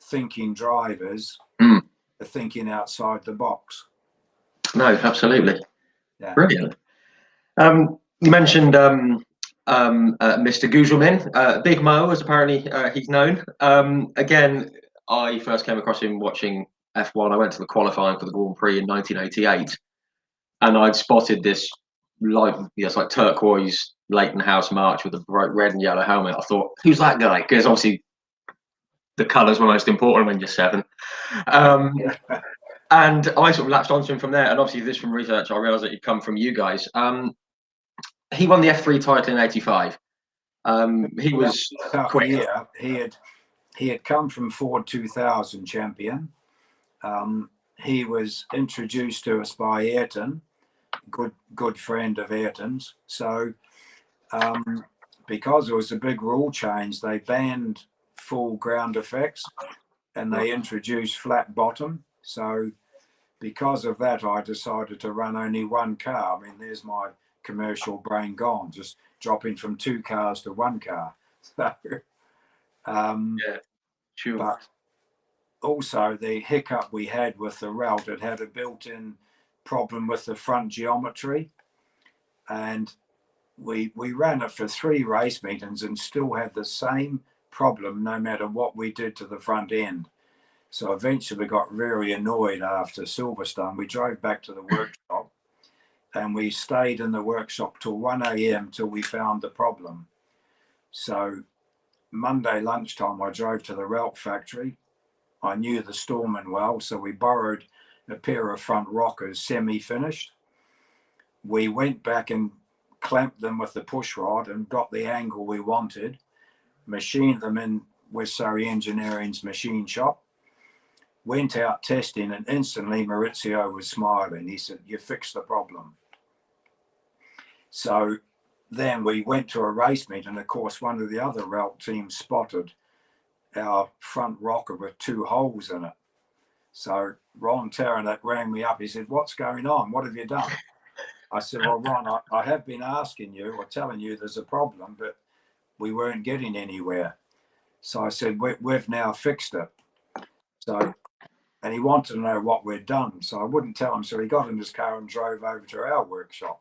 thinking drivers are thinking outside the box. No, absolutely. Yeah. Brilliant. You mentioned Mr. Gugelmin, Big Mo, as apparently he's known. Again, I first came across him watching F1. I went to the qualifying for the Grand Prix in 1988, and I'd spotted this like turquoise Leighton House March with a bright red and yellow helmet. I thought, who's that guy? Because obviously the colours were most important when you're 7. And I sort of latched onto him from there. And obviously, this from research, I realised that he'd come from you guys. He won the F3 title in '85. He was quick. Yeah, he had come from Ford 2000 champion. He was introduced to us by Ayrton, good friend of Ayrton's. So because it was a big rule change, they banned full ground effects and they introduced flat bottom. So because of that, I decided to run only one car. I mean, there's my commercial brain gone, just dropping from 2 cars to 1 car. So, Yeah, sure. But also the hiccup we had with the route, it had a built-in problem with the front geometry, and we ran it for 3 race meetings and still had the same problem no matter what we did to the front end. So eventually we got very annoyed after Silverstone. We drove back to the workshop and we stayed in the workshop till 1 a.m. till we found the problem. So Monday lunchtime, I drove to the route factory. I knew the storeman well, so we borrowed a pair of front rockers semi-finished. We went back and clamped them with the push rod and got the angle we wanted, machined them in West Surrey Engineering's machine shop, went out testing, and instantly Maurizio was smiling. He said, "You fixed the problem." So then we went to a race meet, and of course one of the other route teams spotted our front rocker with 2 holes in it. So Ron Taranak rang me up. He said, "What's going on? What have you done?" I said, "Well, Ron, I have been asking you or telling you there's a problem, but we weren't getting anywhere." So I said, we've now fixed it. So, and he wanted to know what we'd done. So I wouldn't tell him. So he got in his car and drove over to our workshop.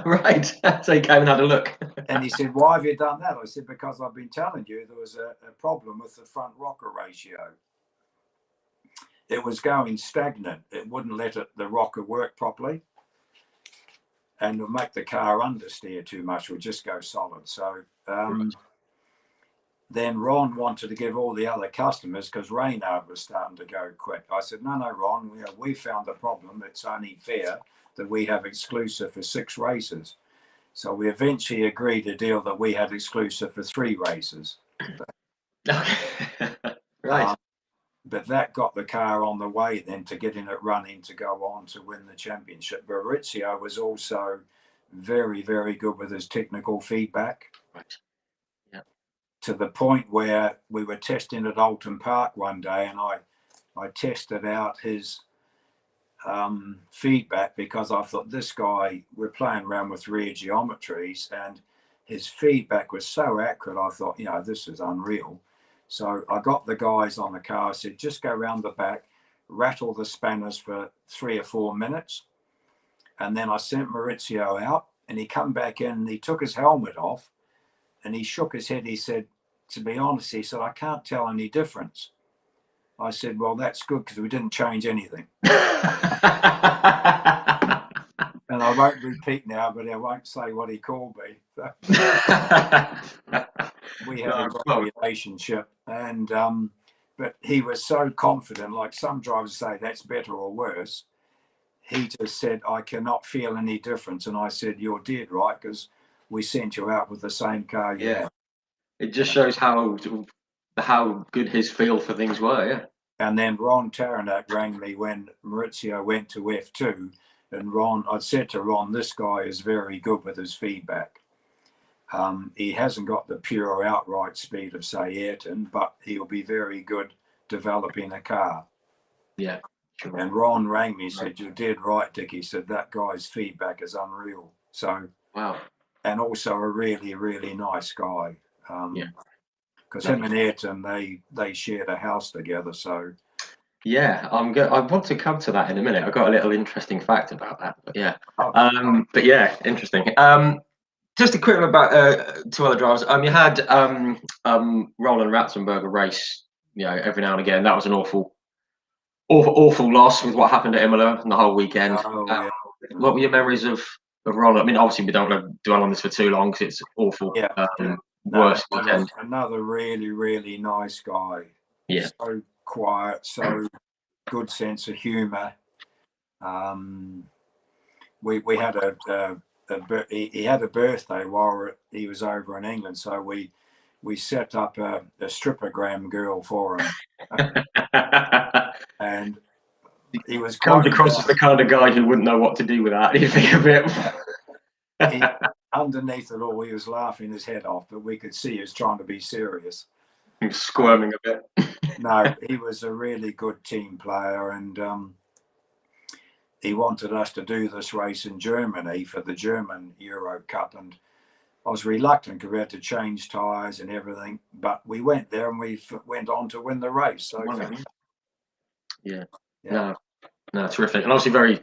Right. So he came and had a look. And he said, "Why have you done that?" I said, "Because I've been telling you there was a problem with the front rocker ratio. It was going stagnant. It wouldn't let the rocker work properly. And it'll make the car understeer too much. It would just go solid." So then Ron wanted to give all the other customers, because Reynard was starting to go quick. I said, no, Ron, we found the problem. It's only fair that we have exclusive for 6 races. So we eventually agreed a deal that we had exclusive for 3 races. Right. But that got the car on the way then to getting it running to go on to win the championship. Maurizio was also very, very good with his technical feedback. Right. Yeah. To the point where we were testing at Alton Park one day, and I tested out his feedback, because I thought, this guy, we're playing around with rear geometries, and his feedback was so accurate. I thought, this is unreal. So I got the guys on the car. I said, just go around the back, rattle the spanners for 3 or 4 minutes. And then I sent Maurizio out, and he come back in and he took his helmet off and he shook his head. He said, to be honest, he said, I can't tell any difference. I said, well, that's good, because we didn't change anything. And I won't repeat now, but I won't say what he called me. We had a great relationship, and but he was so confident. Like some drivers say, that's better or worse. He just said, I cannot feel any difference. And I said, you're dead right, because we sent you out with the same car. Yeah. It just shows how good his feel for things were. Yeah. And then Ron Taranak rang me when Maurizio went to F2, and I'd said to Ron, this guy is very good with his feedback. He hasn't got the pure outright speed of, say, Ayrton, but he'll be very good developing a car. Yeah. Sure. And Ron rang me and said, you're dead right, Dick. He said, that guy's feedback is unreal. So, wow. And also a really, really nice guy. Yeah. Because him and Ayrton, they shared a house together. So yeah, I want to come to that in a minute. I've got a little interesting fact about that. But yeah, but yeah, interesting. Just a quick about 2 other drivers. You had Roland Ratzenberger race. Every now and again. That was an awful loss with what happened at Imola and the whole weekend. Yeah. What were your memories of Roland? I mean, obviously we don't want to dwell on this for too long, because it's awful. Yeah. Worst weekend. Another really, really nice guy. Yeah. So quiet, so good sense of humour. We had he had a birthday while he was over in England, so we set up a strippogram girl for him. And he was comes across as the kind of guy who wouldn't know what to do with that. You think of it. Underneath it all, he was laughing his head off, but we could see he was trying to be serious. He was squirming a bit. No, he was a really good team player, and he wanted us to do this race in Germany for the German Euro Cup, and I was reluctant because we had to change tyres and everything, but we went there and we went on to win the race. So yeah. No, terrific, and obviously very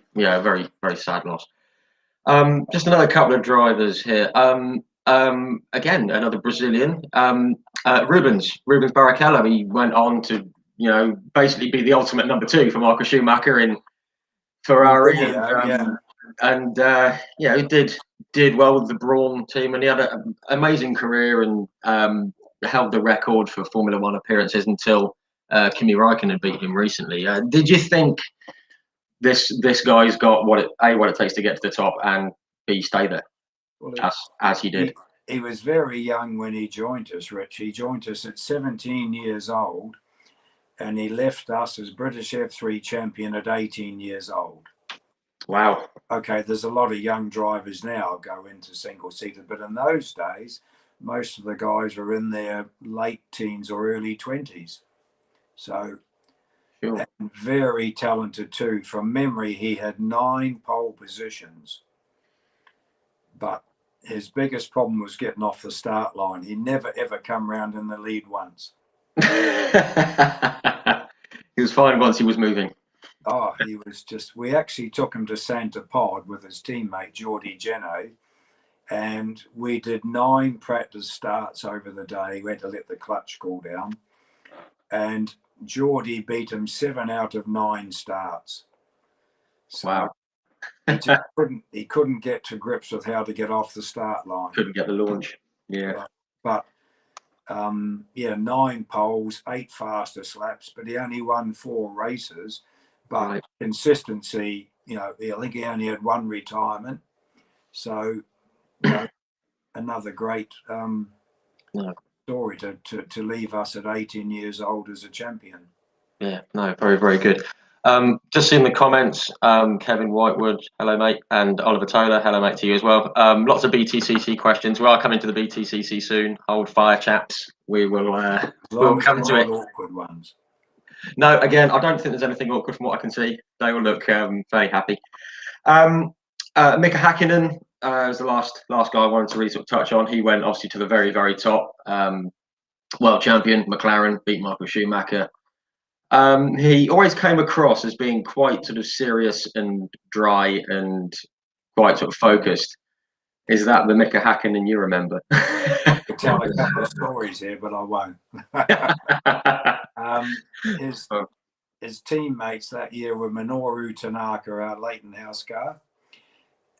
sad loss. Just another couple of drivers here. Again, another Brazilian, Reuben Barakella. He went on to, basically be the ultimate number 2 for Michael Schumacher in Ferrari, he did well with the Brawn team, and he had an amazing career and held the record for Formula One appearances until Kimi Räikkönen beat him recently. Did you think this guy's got what it takes to get to the top, and B, stay there as he did? He was very young when he joined us, Rich. He joined us at 17 years old, and he left us as British F3 champion at 18 years old. Wow. Okay, there's a lot of young drivers now go into single-seater, but in those days, most of the guys were in their late teens or early 20s. So, sure. And very talented too. From memory, he had 9 pole positions, but his biggest problem was getting off the start line. He never, ever come round in the lead once. He was fine once he was moving. Oh, he was just... We actually took him to Santa Pod with his teammate, Jordi Geno, and we did 9 practice starts over the day. We had to let the clutch cool down. And Jordi beat him 7 out of 9 starts. So wow. He couldn't get to grips with how to get off the start line. Couldn't get the launch. Yeah. But 9 poles, 8 fastest laps, but he only won 4 races. But consistency, I think he only had 1 retirement. So, another great story to leave us at 18 years old as a champion. Yeah, no, very, very good. Just seeing the comments, Kevin Whitewood, hello mate, and Oliver Tola, hello mate to you as well. Lots of BTCC questions. We are coming to the BTCC soon. Hold fire, chaps. We will we'll come to it. Awkward ones. No, again, I don't think there's anything awkward from what I can see. They all look very happy. Mika Hakkinen is the last guy I wanted to really sort of touch on. He went obviously to the very, very top. World champion, McLaren, beat Michael Schumacher. He always came across as being quite sort of serious and dry and quite sort of focused. Is that the Mika Hakkinen you remember? I could tell a couple of stories here, but I won't. His teammates that year were Minoru Tanaka, our Leighton House car,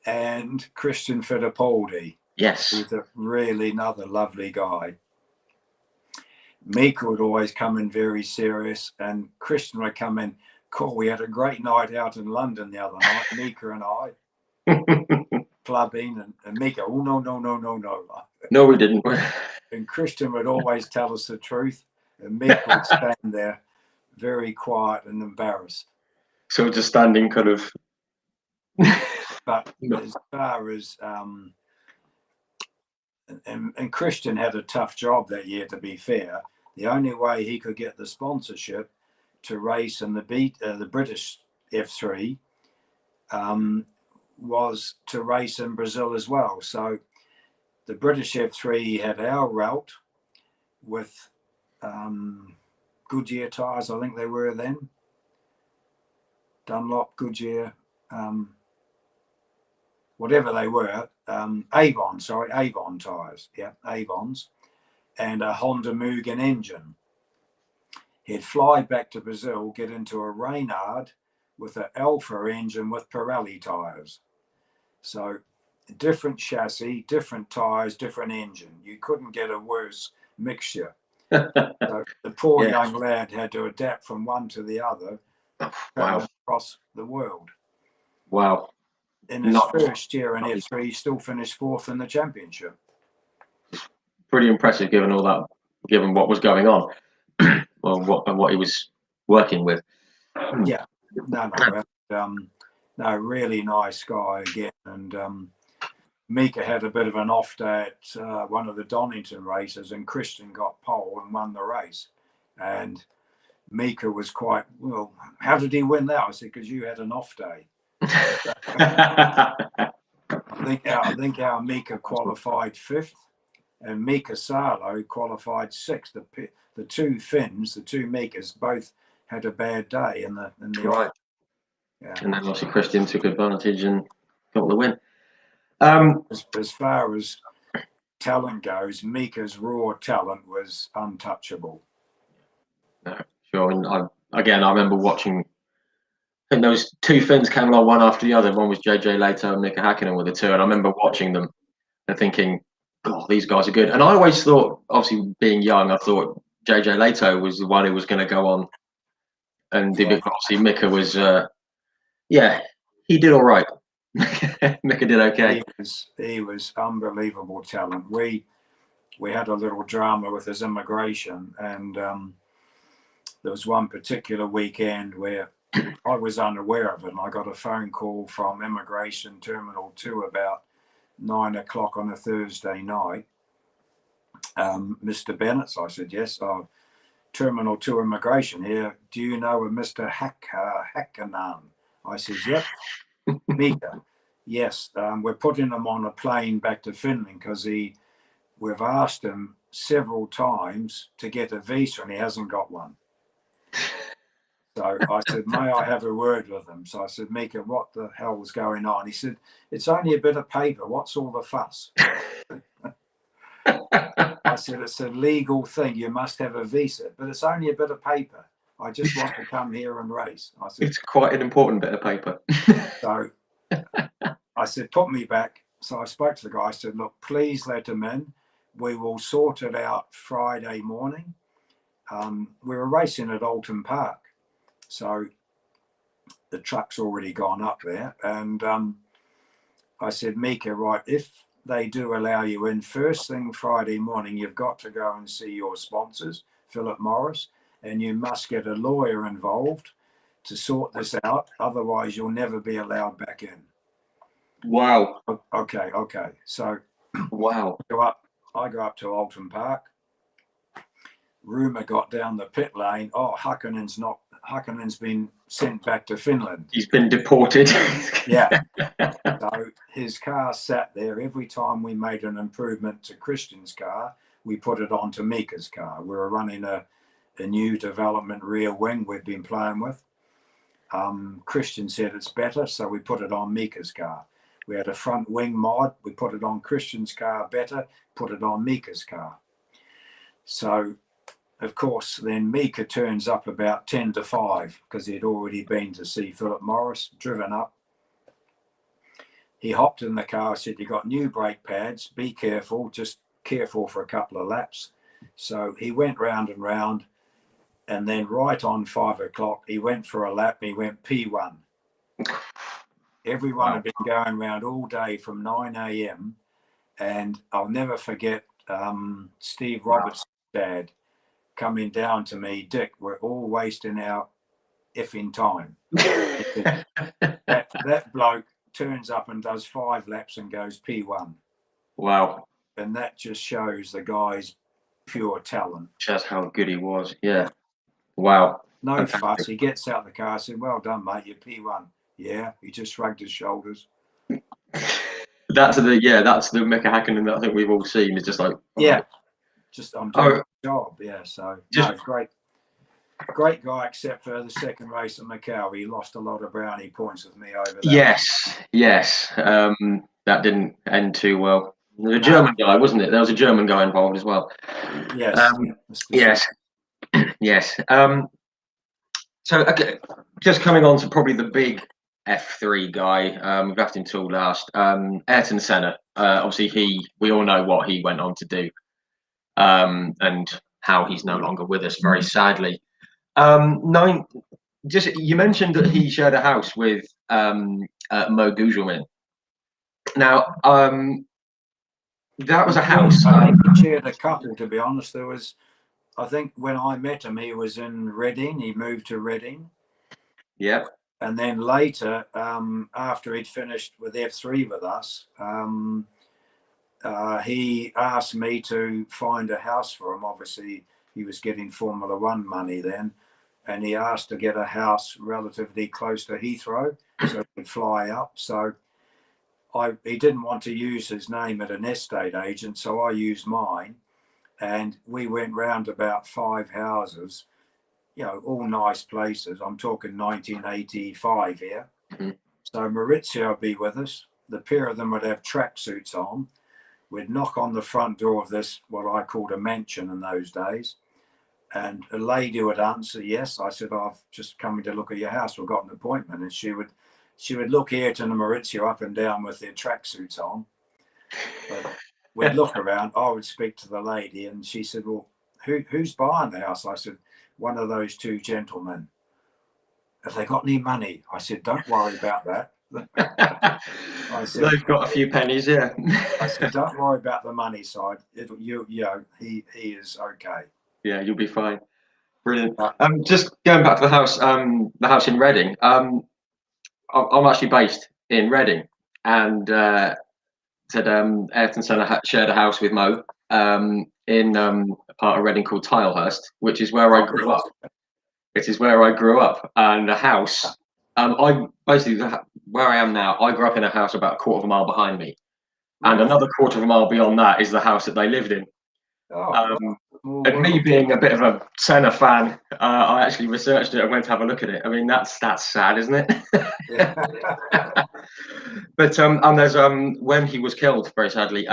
and Christian Fittipaldi. Yes. Who's really another lovely guy. Mika would always come in very serious, and Christian would come in, cool, we had a great night out in London the other night, Mika and I, clubbing, and Mika, oh, no. No, we didn't. And Christian would always tell us the truth, and Mika would stand there very quiet and embarrassed. So just standing kind of... But as far as... And Christian had a tough job that year, to be fair. The only way he could get the sponsorship to race in the British F3 was to race in Brazil as well. So the British F3 had our route with Goodyear tyres, I think they were then. Dunlop, Goodyear, whatever they were. Avon tyres, Avons, and a Honda Mugen engine. He'd fly back to Brazil, get into a Reynard with an Alfa engine with Pirelli tyres. So different chassis, different tyres, different engine. You couldn't get a worse mixture. So the poor young lad had to adapt from one to the other across the world. Wow. In his first year in F3, he still finished 4th in the championship. Pretty impressive, given all that, given what was going on, well, what he was working with. Yeah, no, no, really nice guy again. And Mika had a bit of an off day at one of the Donington races, and Christian got pole and won the race. And Mika was quite, well, how did he win that? I said, because you had an off day. I think our Mika qualified 5th, and Mika Salo qualified 6th. The two Finns, the two Mikas, both had a bad day in the right. Yeah. And then obviously Christian took advantage and got the win. As far as talent goes, Mika's raw talent was untouchable. No, sure. And I remember watching. I think those two Finns came along one after the other. One was JJ Leto and Mika Hakkinen were the two, and I remember watching them and thinking, "God, these guys are good." And I always thought, obviously being young, I thought JJ Leto was the one who was going to go on, and obviously Mika was, he did all right. Mika did okay. He was unbelievable talent. We had a little drama with his immigration, and there was one particular weekend where I was unaware of it, and I got a phone call from Immigration Terminal 2 about 9 o'clock on a Thursday night. Mr. Bennetts, I said, yes, Terminal 2 Immigration here. Do you know a Mr. Hakkinen? I said, yep. Mika, yes, we're putting him on a plane back to Finland because we've asked him several times to get a visa and he hasn't got one. So I said, may I have a word with him? So I said, Mika, what the hell was going on? He said, it's only a bit of paper. What's all the fuss? I said, it's a legal thing. You must have a visa, but it's only a bit of paper. I just want to come here and race. I said, it's quite an important bit of paper. So I said, put me back. So I spoke to the guy. I said, look, please let him in. We will sort it out Friday morning. We were racing at Alton Park. So the truck's already gone up there. And I said, Mika, right, if they do allow you in first thing Friday morning, you've got to go and see your sponsors, Philip Morris, and you must get a lawyer involved to sort this out. Otherwise, you'll never be allowed back in. Wow. Okay. So wow. I go up to Alton Park. Rumour got down the pit lane. Oh, Hakkinen's been sent back to Finland. He's been deported. Yeah. So his car sat there. Every time we made an improvement to Christian's car, we put it onto Mika's car. We were running a new development rear wing we'd been playing with. Christian said it's better, so we put it on Mika's car. We had a front wing mod. We put it on Christian's car better, put it on Mika's car. So, of course, then Mika turns up about 10 to 5 because he'd already been to see Philip Morris, driven up. He hopped in the car, said, you got new brake pads, be careful, just careful for a couple of laps. So he went round and round, and then right on 5 o'clock, he went for a lap and he went P1. Everyone had been going around all day from 9 a.m. and I'll never forget Steve Roberts' dad coming down to me, Dick, we're all wasting our effing time. that bloke turns up and does 5 laps and goes P1. Wow. And that just shows the guy's pure talent. Just how good he was. Yeah. Wow. No Fantastic. fuss. He gets out of the car. I said, well done, mate. You're P1. Yeah. He just shrugged his shoulders. That's the Mika Hakkinen that I think we've all seen. It's just like, just I'm doing my job. Yeah. So great guy, except for the second race at Macau. He lost a lot of brownie points with me over that. Yes. That didn't end too well. The German guy, wasn't it? There was a German guy involved as well. Yes. Yes. So okay, just coming on to probably the big F3 guy, we've left him till last. Ayrton Senna. Obviously, we all know what he went on to do, and how he's no longer with us, very sadly. You mentioned that he shared a house with Mo Gugelmin. Now, that was a house. I think he shared a couple, to be honest. There was, I think when I met him, he was in Reading. He moved to Reading. Yeah. And then later, after he'd finished with F3 with us, he asked me to find a house for him. Obviously, he was getting Formula One money then, and he asked to get a house relatively close to Heathrow so he could fly up. So he didn't want to use his name at an estate agent, so I used mine, and we went round about 5 houses, you know, all nice places. I'm talking 1985 here. Mm-hmm. So Maurizio would be with us. The pair of them would have tracksuits on. We'd knock on the front door of this, what I called a mansion in those days. And a lady would answer, yes. I said, I've just come to look at your house. We've got an appointment. And she would look Ayrton and Maurizio up and down with their tracksuits on. But we'd look around. I would speak to the lady, and she said, well, who's buying the house? I said, one of those two gentlemen. Have they got any money? I said, don't worry about that. I said, they've got a few pennies, yeah. I said, don't worry about the money side. You know, he is okay. Yeah, you'll be fine. Brilliant. Just going back to the house in Reading. I'm actually based in Reading, and said Ayrton Senna shared a house with Mo in a part of Reading called Tilehurst, which is where I grew up. It is where I grew up, and the house. I basically where I am now. I grew up in a house about a quarter of a mile behind me, and another quarter of a mile beyond that is the house that they lived in. And me being a bit of a Senna fan, I actually researched it and went to have a look at it. I mean, that's sad, isn't it? Yeah. But and there's when he was killed very sadly,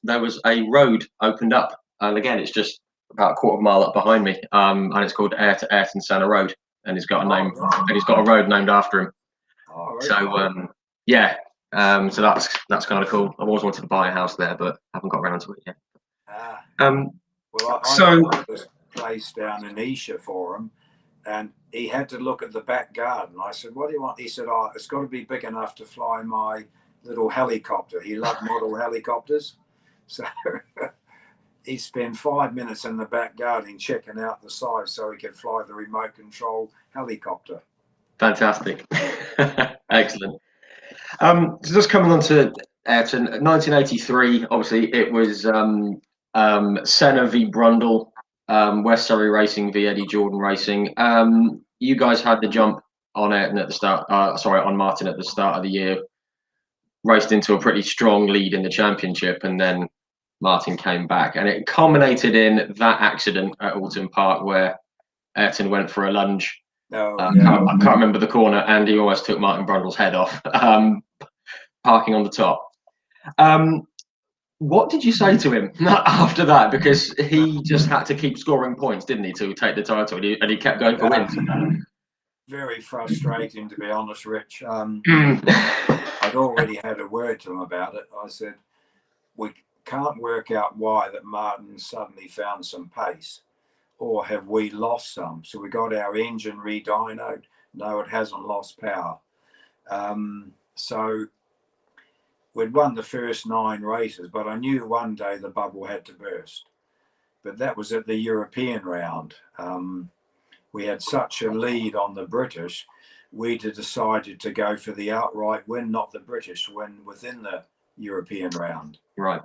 there was a road opened up, and again, it's just about a quarter of a mile up behind me, and it's called Ayrton Senna Road, and it's got a name, and he's got a road named after him. So yeah, so that's kind of cool. I've always wanted to buy a house there, but haven't got around to it yet. Well, I got this place down in Esher for him, and he had to look at the back garden. I said, what do you want? He said, oh, it's got to be big enough to fly my little helicopter. He loved model helicopters. So he spent 5 minutes in the back garden checking out the size so he could fly the remote control helicopter. Fantastic. Excellent. So just coming on to Ayrton, 1983, obviously it was Senna v Brundle, West Surrey Racing v Eddie Jordan Racing. You guys had the jump on Ayrton at the start, on Martin at the start of the year, raced into a pretty strong lead in the championship, and then Martin came back, and it culminated in that accident at Alton Park where Ayrton went for a lunge. I can't remember the corner, and he almost took Martin Brundle's head off, parking on the top. What did you say to him after that? Because he just had to keep scoring points, didn't he, to take the title, and he kept going for wins. Very frustrating, to be honest, Rich. I'd already had a word to him about it. I said, we can't work out why that Martin suddenly found some pace, or have we lost some? So we got our engine re-dynoed. No, it hasn't lost power. So we'd won the first 9 races, but I knew one day the bubble had to burst. But that was at the European round. We had such a lead on the British, we'd decided to go for the outright win, not the British win within the European round. Right.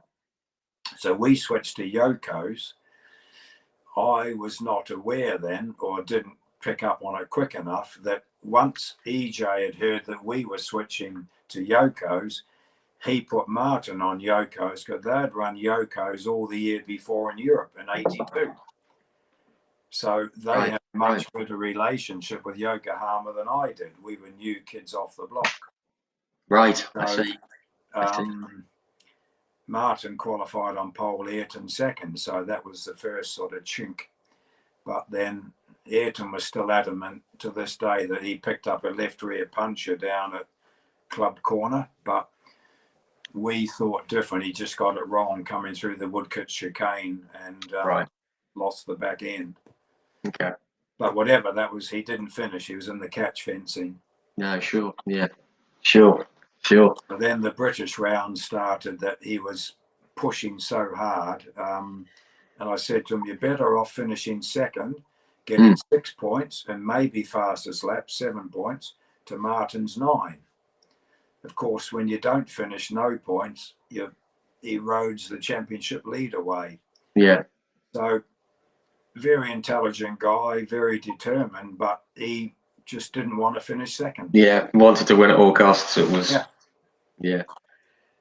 So we switched to Yoko's. I was not aware then, or didn't pick up on it quick enough, that once EJ had heard that we were switching to Yoko's, he put Martin on Yoko's, because they'd run Yoko's all the year before in Europe in '82. So they had a much better relationship with Yokohama than I did. We were new kids off the block. Right, So, I see. Martin qualified on pole, Ayrton second, so that was the first sort of chink. But then Ayrton was still adamant to this day that he picked up a left rear puncher down at Club Corner, but we thought different. He just got it wrong coming through the Woodcote chicane and lost the back end. Okay. But whatever, that was, he didn't finish. He was in the catch fencing. No, sure. Yeah, sure. But then the British round started that he was pushing so hard. And I said to him, you're better off finishing second, getting 6 points and maybe fastest lap, 7 points, to Martin's 9. Of course, when you don't finish no points, you erodes the championship lead away. Yeah. So, very intelligent guy, very determined, but he just didn't want to finish second. Yeah, wanted to win at all costs. It was, yeah.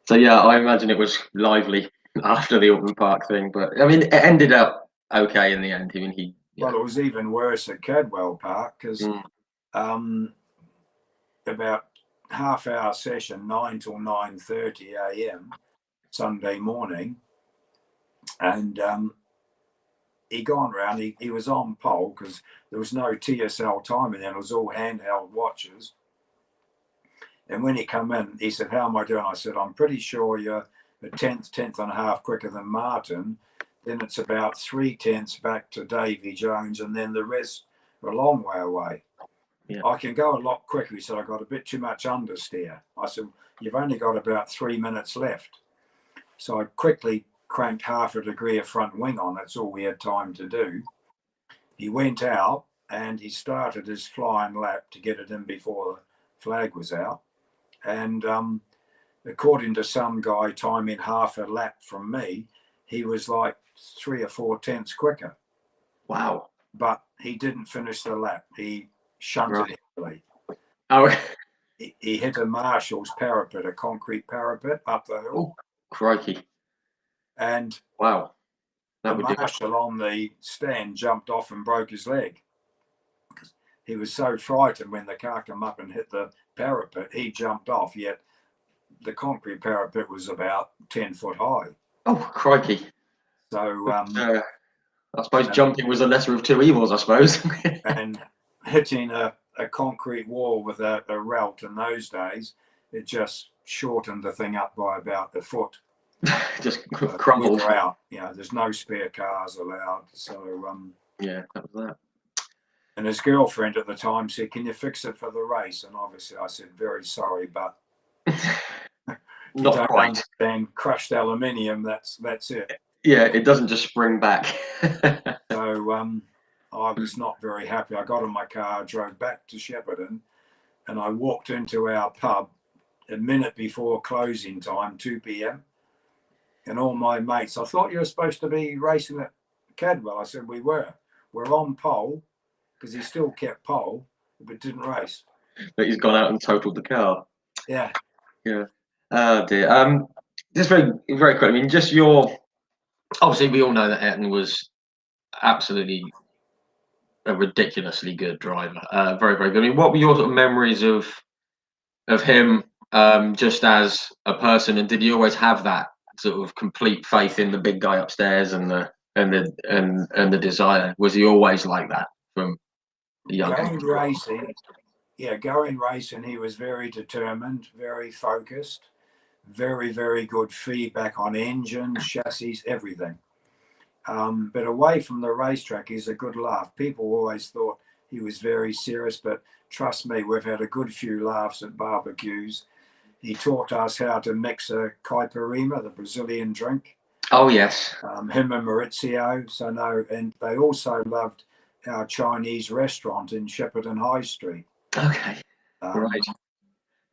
So yeah, I imagine it was lively after the Auckland Park thing, but I mean, it ended up okay in the end. I mean, Well, it was even worse at Cadwell Park because about half-hour session, 9 till 9:30 a.m. Sunday morning, and he gone round. He was on pole because there was no TSL timing then. It was all handheld watches. And when he come in, he said, "How am I doing?" I said, "I'm pretty sure you're a tenth and a half quicker than Martin. Then it's about 3/10 back to Davy Jones, and then the rest are a long way away. Yeah. I can go a lot quicker." He said, "I got a bit too much understeer." I said, "You've only got about 3 minutes left." So I quickly cranked half a degree of front wing on. That's all we had time to do. He went out and he started his flying lap to get it in before the flag was out. And according to some guy timing half a lap from me, he was like 3 or 4 tenths quicker. Wow. But he didn't finish the lap. He shunted heavily. Oh. He hit a marshal's parapet, a concrete parapet up the hill. Oh, crikey. And wow. The marshal on the stand jumped off and broke his leg. He was so frightened when the car came up and hit the parapet, he jumped off, yet the concrete parapet was about 10 foot high. Oh, crikey. So I suppose jumping was the lesser of two evils, I suppose. And hitting a concrete wall with a route in those days, it just shortened the thing up by about a foot. Just crumbled. We were out. You know, there's no spare cars allowed. So yeah, that was that. And his girlfriend at the time said, "Can you fix it for the race?" And obviously I said, "Very sorry, but not don't quite. Understand crushed aluminium. That's it." Yeah, it doesn't just spring back. So I was not very happy. I got in my car, drove back to Shepparton, and I walked into our pub a minute before closing time, 2 p.m. And all my mates, "I thought you were supposed to be racing at Cadwell." I said, "We were. We're on pole," because he still kept pole, but didn't race. But he's gone out and totaled the car. Yeah. Yeah. Oh dear. Just very, very quick. I mean, just obviously we all know that Ayrton was absolutely a ridiculously good driver. Very, very good. I mean, what were your sort of memories of him, just as a person, and did you always have that sort of complete faith in the big guy upstairs and the desire? Was he always like that from the young? Going racing, he was very determined, very focused, very, very good feedback on engines, chassis, everything. But away from the racetrack, he's a good laugh. People always thought he was very serious, but trust me, we've had a good few laughs at barbecues. He taught us how to mix a caipirinha, the Brazilian drink. Oh, yes. Him and Maurizio. So no, and they also loved our Chinese restaurant in Shepparton High Street. Okay. Right.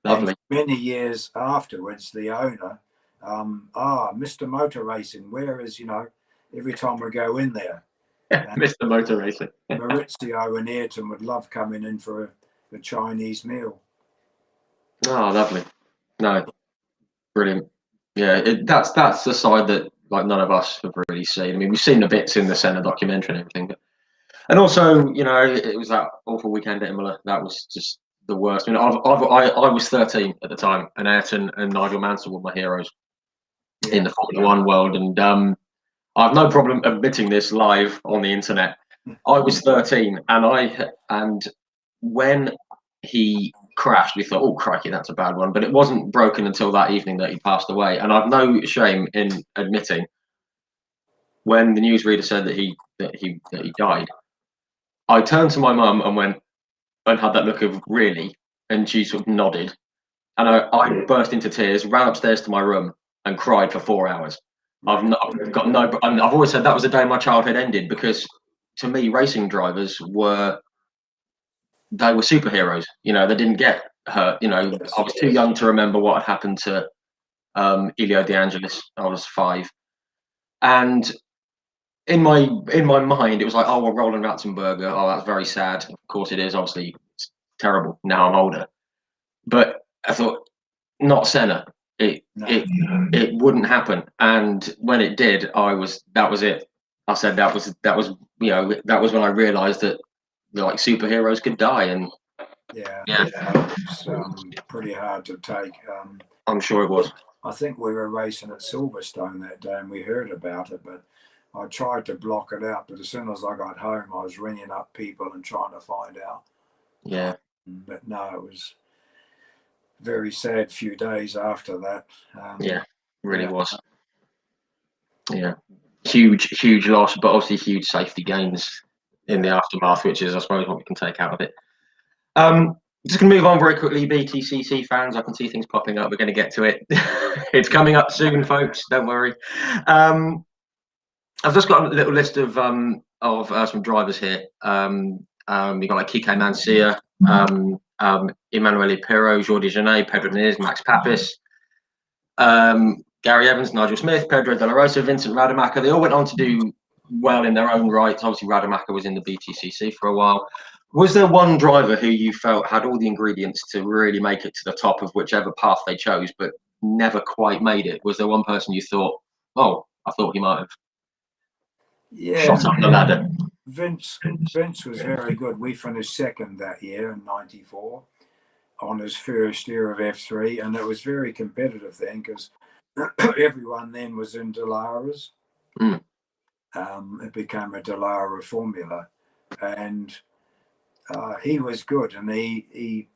Lovely. Many years afterwards, the owner, Mr. Motor Racing, where is, every time we go in there. Mr. Motor Racing. Maurizio and Ayrton would love coming in for a Chinese meal. Oh, lovely. No, brilliant. Yeah, that's the side that like none of us have really seen. I mean, we've seen the bits in the Senna documentary and everything, and also, it was that awful weekend at Imola. That was just the worst. I mean, I was 13 at the time, and Ayrton and Nigel Mansell were my heroes in the Formula One world, and I have no problem admitting this live on the internet. I was 13, and when he crashed, we thought, "Oh crikey, that's a bad one." But it wasn't broken until that evening that he passed away, and I've no shame in admitting when the newsreader said that he died, I turned to my mum and went and had that look of really, and she sort of nodded, and I burst into tears, ran upstairs to my room, and cried for 4 hours. I've always said that was the day my childhood ended, because to me, racing drivers were they were superheroes. You know, they didn't get hurt. You know, Yes. I was too young to remember what had happened to Elio De Angelis. I was 5, and in my mind, it was like, oh, well, Roland Ratzenberger. Oh, that's very sad. Of course, it is. Obviously, it's terrible. Now I'm older, but I thought, not Senna. It wouldn't happen. And when it did, that was it. I said that was you know, that was when I realised that like superheroes could die, and Yeah, yeah, it was pretty hard to take. I'm sure it was. I think we were racing at Silverstone that day and we heard about it, but I tried to block it out. But as soon as I got home, I was ringing up people and trying to find out. Yeah. But no, it was very sad few days after that. Yeah, really was. Yeah, huge loss, but obviously huge safety gains in the aftermath, which is, I suppose, what we can take out of it. Just going to move on very quickly. Btcc fans, I can see things popping up. We're going to get to it. It's coming up soon, folks. Don't worry. I've just got a little list of some drivers here. You've got like Kike Mancia, Emanuele Pirro, Jordi Genet, Pedro Nez, Max Papis, Gary Evans, Nigel Smith, Pedro De La Rosa, Vincent Rademacher. They all went on to do well in their own right. Obviously, Rademacher was in the Btcc for a while. Was there one driver who you felt had all the ingredients to really make it to the top of whichever path they chose, but never quite made it? Was there one person you thought, oh, I thought he might have shot up the ladder? Vince was very good. We finished second that year in '94 on his first year of F3, and it was very competitive then because everyone then was in Dallara's. It became a Dallara formula, and he was good, and he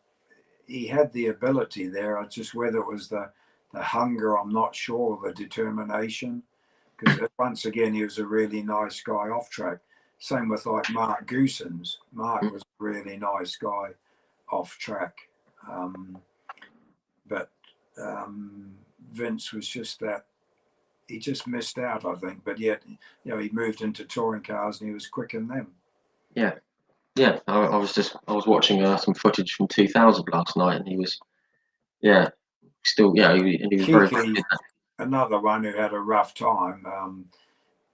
had the ability there. It's just whether it was the hunger, I'm not sure, the determination, because once again he was a really nice guy off track. Same with like Mark Goosens. Mark was a really nice guy off track, but Vince was just that. He just missed out, I think. But yet, you know, he moved into touring cars and he was quick in them. Yeah. I was watching some footage from 2000 last night, and he was, still, he was Kiki, very good. Another one who had a rough time,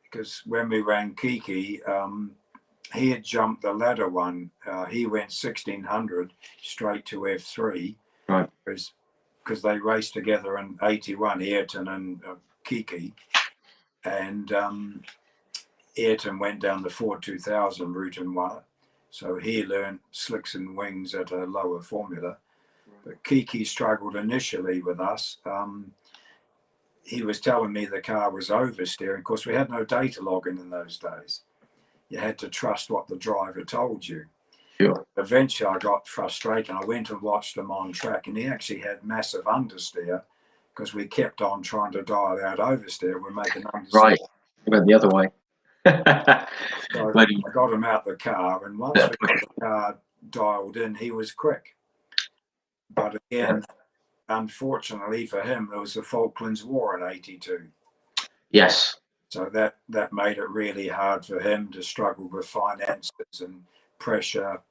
because when we ran Kiki, he had jumped the ladder one. He went 1600 straight to F3, right? Because they raced together in '81, Ayrton and Kiki, and Ayrton went down the Ford 2000 route and won it. So he learned slicks and wings at a lower formula. But Kiki struggled initially with us. He was telling me the car was oversteering. Of course, we had no data logging in those days. You had to trust what the driver told you. Sure. Eventually, I got frustrated. I went and watched him on track, and he actually had massive understeer because we kept on trying to dial out oversteer. We're making understeer. Right. He went the other way. So I got him out the car, and once we got the car dialed in, he was quick. But again, unfortunately for him, there was the Falklands War in '82. Yes. So that made it really hard for him to struggle with finances and pressure,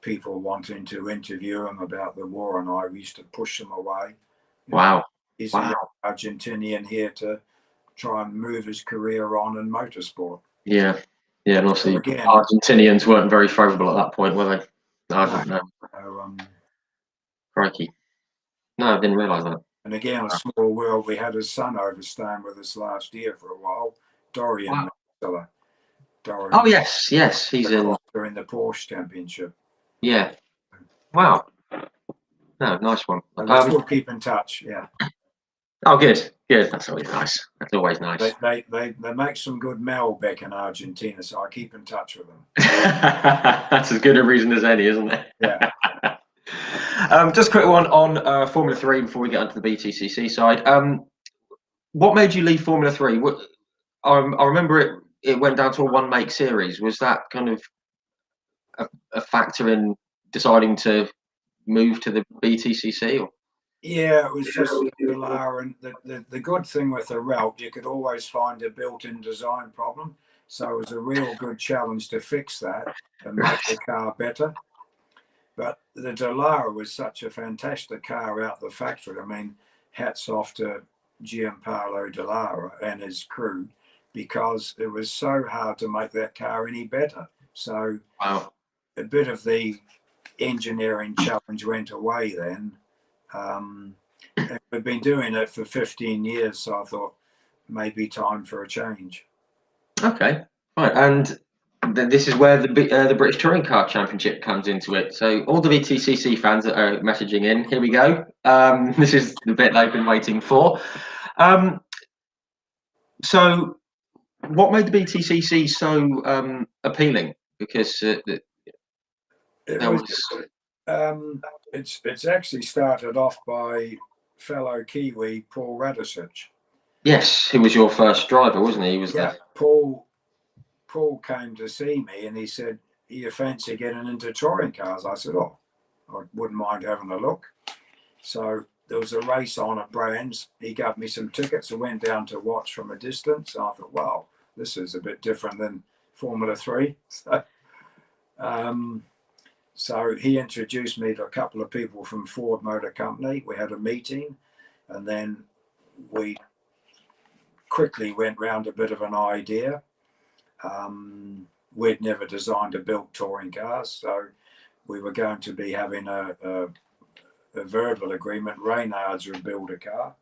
people wanting to interview him about the war, and I used to push them away. Wow. He's a young Argentinian here to try and move his career on in motorsport. Yeah, and obviously again, Argentinians weren't very favourable at that point, were they? I don't know. Crikey. No, I didn't realise that. And again, a small world. We had his son over staying with us last year for a while, Dorian Mansell. Oh yes, he's in the Porsche Championship. Yeah. Wow. No, nice one. Let's still keep in touch. Yeah. Oh, good. That's always nice. They make some good Malbec in Argentina, so I keep in touch with them. That's as good a reason as any, isn't it? Yeah. Just a quick one on Formula 3 before we get onto the Btcc side. What made you leave Formula 3? I remember it went down to a one-make series. Was that kind of a factor in deciding to move to the Btcc? Or? Yeah, it was just Dallara, and the good thing with a route, you could always find a built-in design problem. So it was a real good challenge to fix that and make the car better. the Dallara was such a fantastic car out the factory. I mean, hats off to Gianpaolo Dallara and his crew, because it was so hard to make that car any better. So Wow. a bit of the engineering challenge went away then. And we've been doing it for 15 years, so I thought maybe time for a change. Okay. Right. And this is where the British Touring Car Championship comes into it. So all the BTCC fans that are messaging in, here we go. This is the bit they've been waiting for. So what made the BTCC so appealing? Because it it's actually started off by fellow Kiwi Paul Radisich. Yes, who was your first driver, wasn't he? He was Paul came to see me and he said, "You fancy getting into touring cars?" I said, "Oh, I wouldn't mind having a look." So there was a race on at Brands. He got me some tickets. I went down to watch from a distance. And I thought, wow, this is a bit different than Formula 3. So he introduced me to a couple of people from Ford Motor Company. We had a meeting, and then we quickly went round a bit of an idea. We'd never designed or built touring cars, so we were going to be having a verbal agreement. Reynards would build a car.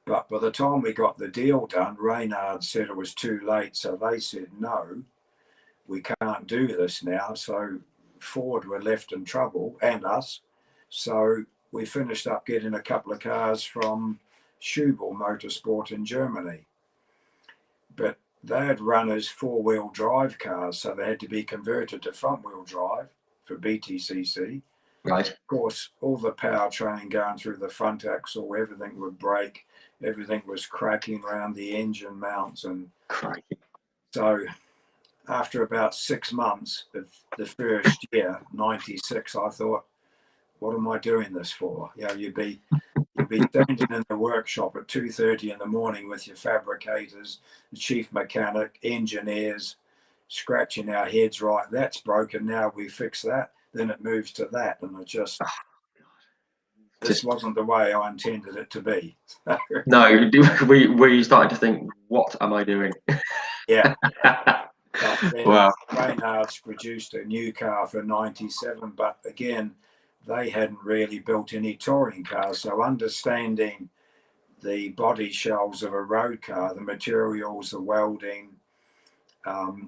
But by the time we got the deal done, Reynards said it was too late, so they said, no, we can't do this now. So Ford were left in trouble, and us. So we finished up getting a couple of cars from Schubel Motorsport in Germany. But they had run as four-wheel drive cars, so they had to be converted to front-wheel drive for BTCC. Right. Of course, all the powertrain going through the front axle, everything would break, everything was cracking around the engine mounts. And so after about 6 months of the first year, 96, I thought, what am I doing this for? You know, you'd be standing in the workshop at 2:30 in the morning with your fabricators, the chief mechanic, engineers, scratching our heads. Right, that's broken. Now we fix that. Then it moves to that, and it just wasn't the way I intended it to be. No, were you starting to think, what am I doing? Yeah. But then Wow. Reynards produced a new car for 97, but again, they hadn't really built any touring cars. So understanding the body shells of a road car, the materials, the welding,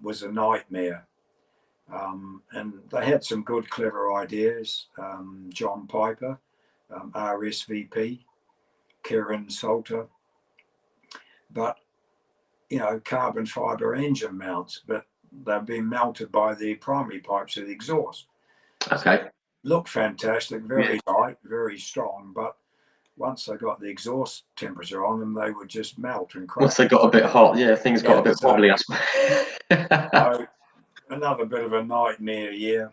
was a nightmare. And they had some good, clever ideas. John Piper, RSVP, Kieran Salter, but, you know, carbon fiber engine mounts, but they've been melted by the primary pipes of the exhaust. Okay. So look fantastic, very light, very strong, but once they got the exhaust temperature on them, they would just melt and crack. Once they got a bit hot, things got a bit wobbly, I suppose. So another bit of a nightmare year.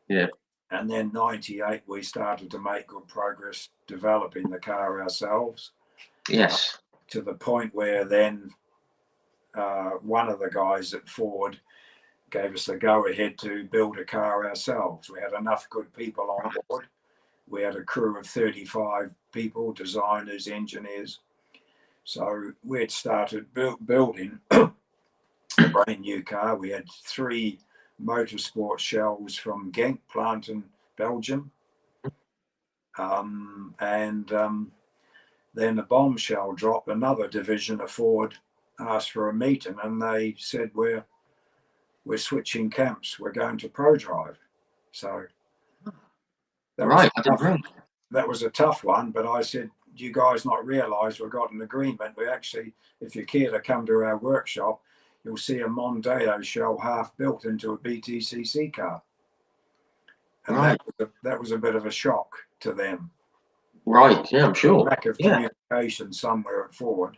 Yeah. And then 98, we started to make good progress developing the car ourselves. Yes. To the point where then one of the guys at Ford gave us the go-ahead to build a car ourselves. We had enough good people on board. We had a crew of 35 people, designers, engineers. So we had started building a brand new car. We had 3 Motorsport shells from Genk plant in Belgium. Then the bombshell dropped. Another division of Ford asked for a meeting, and they said, we're switching camps. We're going to ProDrive. So that was a tough one, but I said, do you guys not realize we've got an agreement? We actually, if you care to come to our workshop, you'll see a Mondeo shell half built into a BTCC car. And that was a bit of a shock to them. Right, yeah, I'm sure. Lack of communication somewhere at Ford.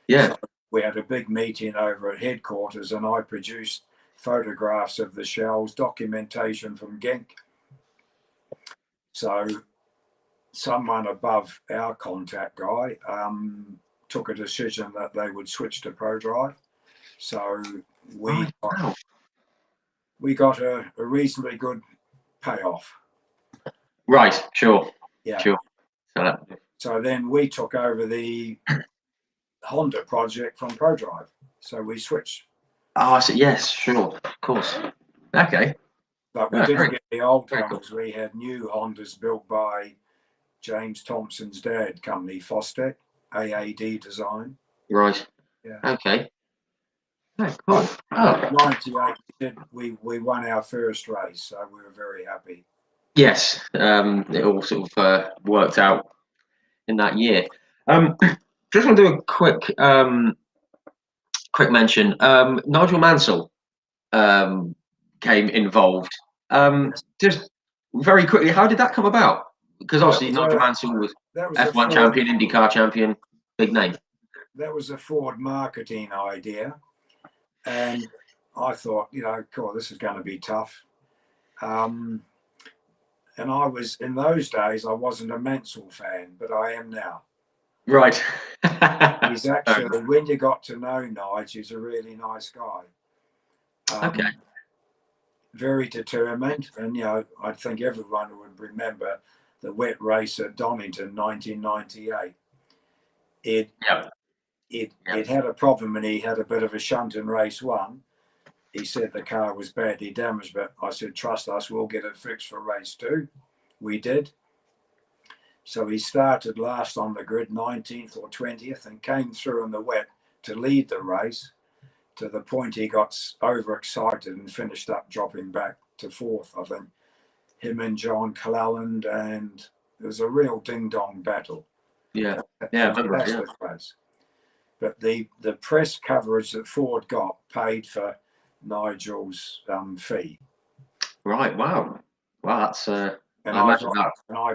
Yeah. So we had a big meeting over at headquarters, and I produced photographs of the shells, documentation from Genk. So someone above our contact guy took a decision that they would switch to ProDrive. So we got a reasonably good pay off. Right, sure. Yeah. Sure. So then we took over the Honda project from ProDrive. So we switched. Oh, so yes, sure, of course. Okay. But we Oh, didn't very, get the old very cool. Hondas. We had new Hondas built by James Thompson's dad company, Fostec, AAD design. Right. Yeah. Okay. Oh, cool. But 98, we won our first race, so we were very happy. Yes, it all sort of worked out in that year. Just want to do a quick mention. Nigel Mansell came involved. Just very quickly, how did that come about? Because obviously Nigel Mansell was F1 champion, IndyCar champion, big name. That was a Ford marketing idea, and I thought, God, this is going to be tough. And I was, in those days, I wasn't a Mansell fan, but I am now. Right. He's actually, when you got to know Nigel, he's a really nice guy. Okay. Very determined, and I think everyone would remember the wet race at Donington, 1998. It had a problem, and he had a bit of a shunt in race one. He said the car was badly damaged, but I said, trust us, we'll get it fixed for race two. We did. So he started last on the grid, 19th or 20th, and came through in the wet to lead the race, to the point he got overexcited and finished up dropping back to fourth, I think. Him and John Cleland, and it was a real ding-dong battle. Yeah. Fantastic race. But the press coverage that Ford got paid for Nigel's fee. Right. Wow. Wow. That's and I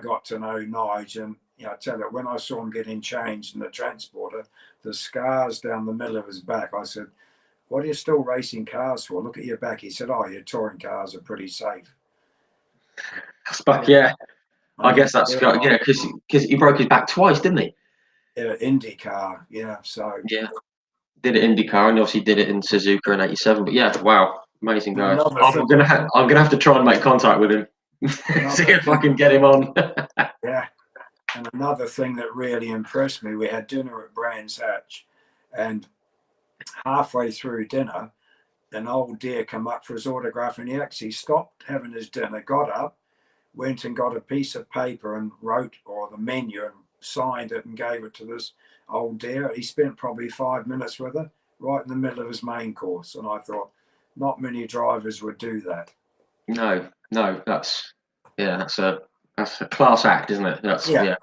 got to know Nigel, and I tell you, when I saw him getting changed in the transporter, the scars down the middle of his back, I said, "What are you still racing cars for? Look at your back." He said, "Oh, your touring cars are pretty safe." But yeah, I guess that's because he broke his back twice, didn't he? IndyCar, yeah. So yeah, did it IndyCar, and obviously did it in Suzuka in '87. But yeah, wow, amazing guy. I'm gonna have to try and make contact with him, see if I can get him on. Yeah, and another thing that really impressed me, we had dinner at Brands Hatch, and halfway through dinner, an old dear come up for his autograph, and he actually stopped having his dinner, got up, went and got a piece of paper and wrote, or the menu, and signed it and gave it to this old dear. He spent probably 5 minutes with her right in the middle of his main course, and I thought not many drivers would do that. No, that's a class act, isn't it? That's very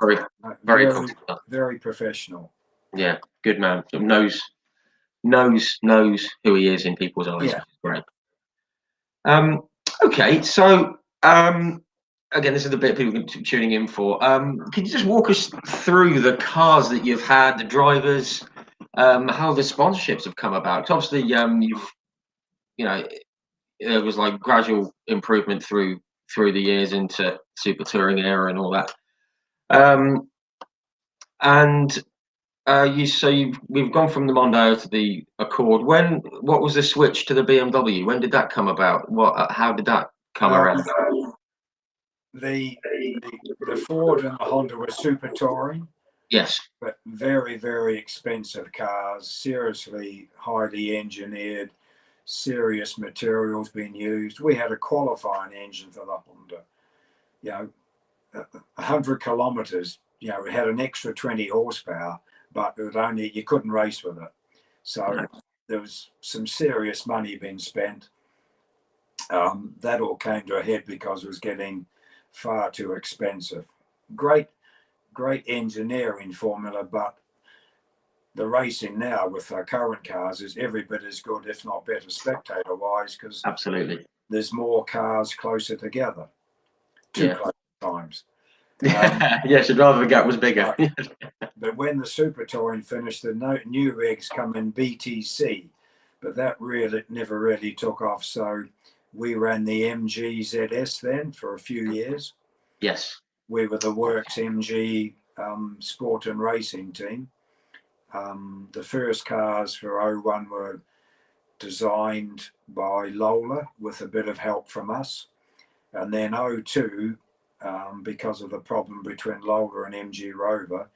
cool stuff. Very professional. Yeah, good man. Knows who he is in people's eyes. Yeah, great. Okay, so again, this is the bit people are tuning in for. Can you just walk us through the cars that you've had, the drivers, how the sponsorships have come about? 'Cause obviously, there was like gradual improvement through the years into super touring era and all that. We've gone from the Mondeo to the Accord. What was the switch to the BMW? When did that come about? How did that come around? The Ford and the Honda were super touring. Yes. But very, very expensive cars, seriously highly engineered, serious materials being used. We had a qualifying engine for the Honda. 100 kilometers, it had an extra 20 horsepower, but you couldn't race with it. So there was some serious money being spent. That all came to a head because it was getting far too expensive. Great engineering formula, but the racing now with our current cars is every bit as good, if not better, spectator wise, because absolutely there's more cars closer together, too close times. Yes, I'd rather the gap was bigger. But when the super touring finished, the new rigs come in Btcc, but that never really took off. So we ran the MG ZS then for a few years. Yes. We were the Works MG sport and racing team. The first cars for 01 were designed by Lola with a bit of help from us. And then 02, because of the problem between Lola and MG Rover,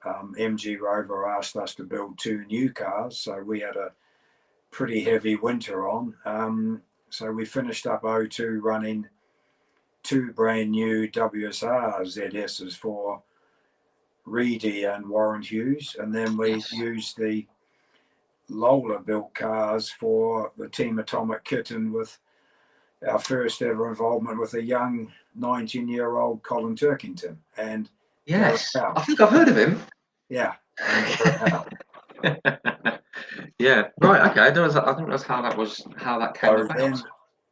MG Rover asked us to build 2 new cars. So we had a pretty heavy winter on. So we finished up 02 running 2 brand new WSR ZSs for Reedy and Warren Hughes. And then we used the Lola built cars for the Team Atomic kitten, with our first ever involvement with a young 19-year-old Colin Turkington and Yes, I think I've heard of him. Yeah, and yeah, right. Okay, I think that's how that came so about. then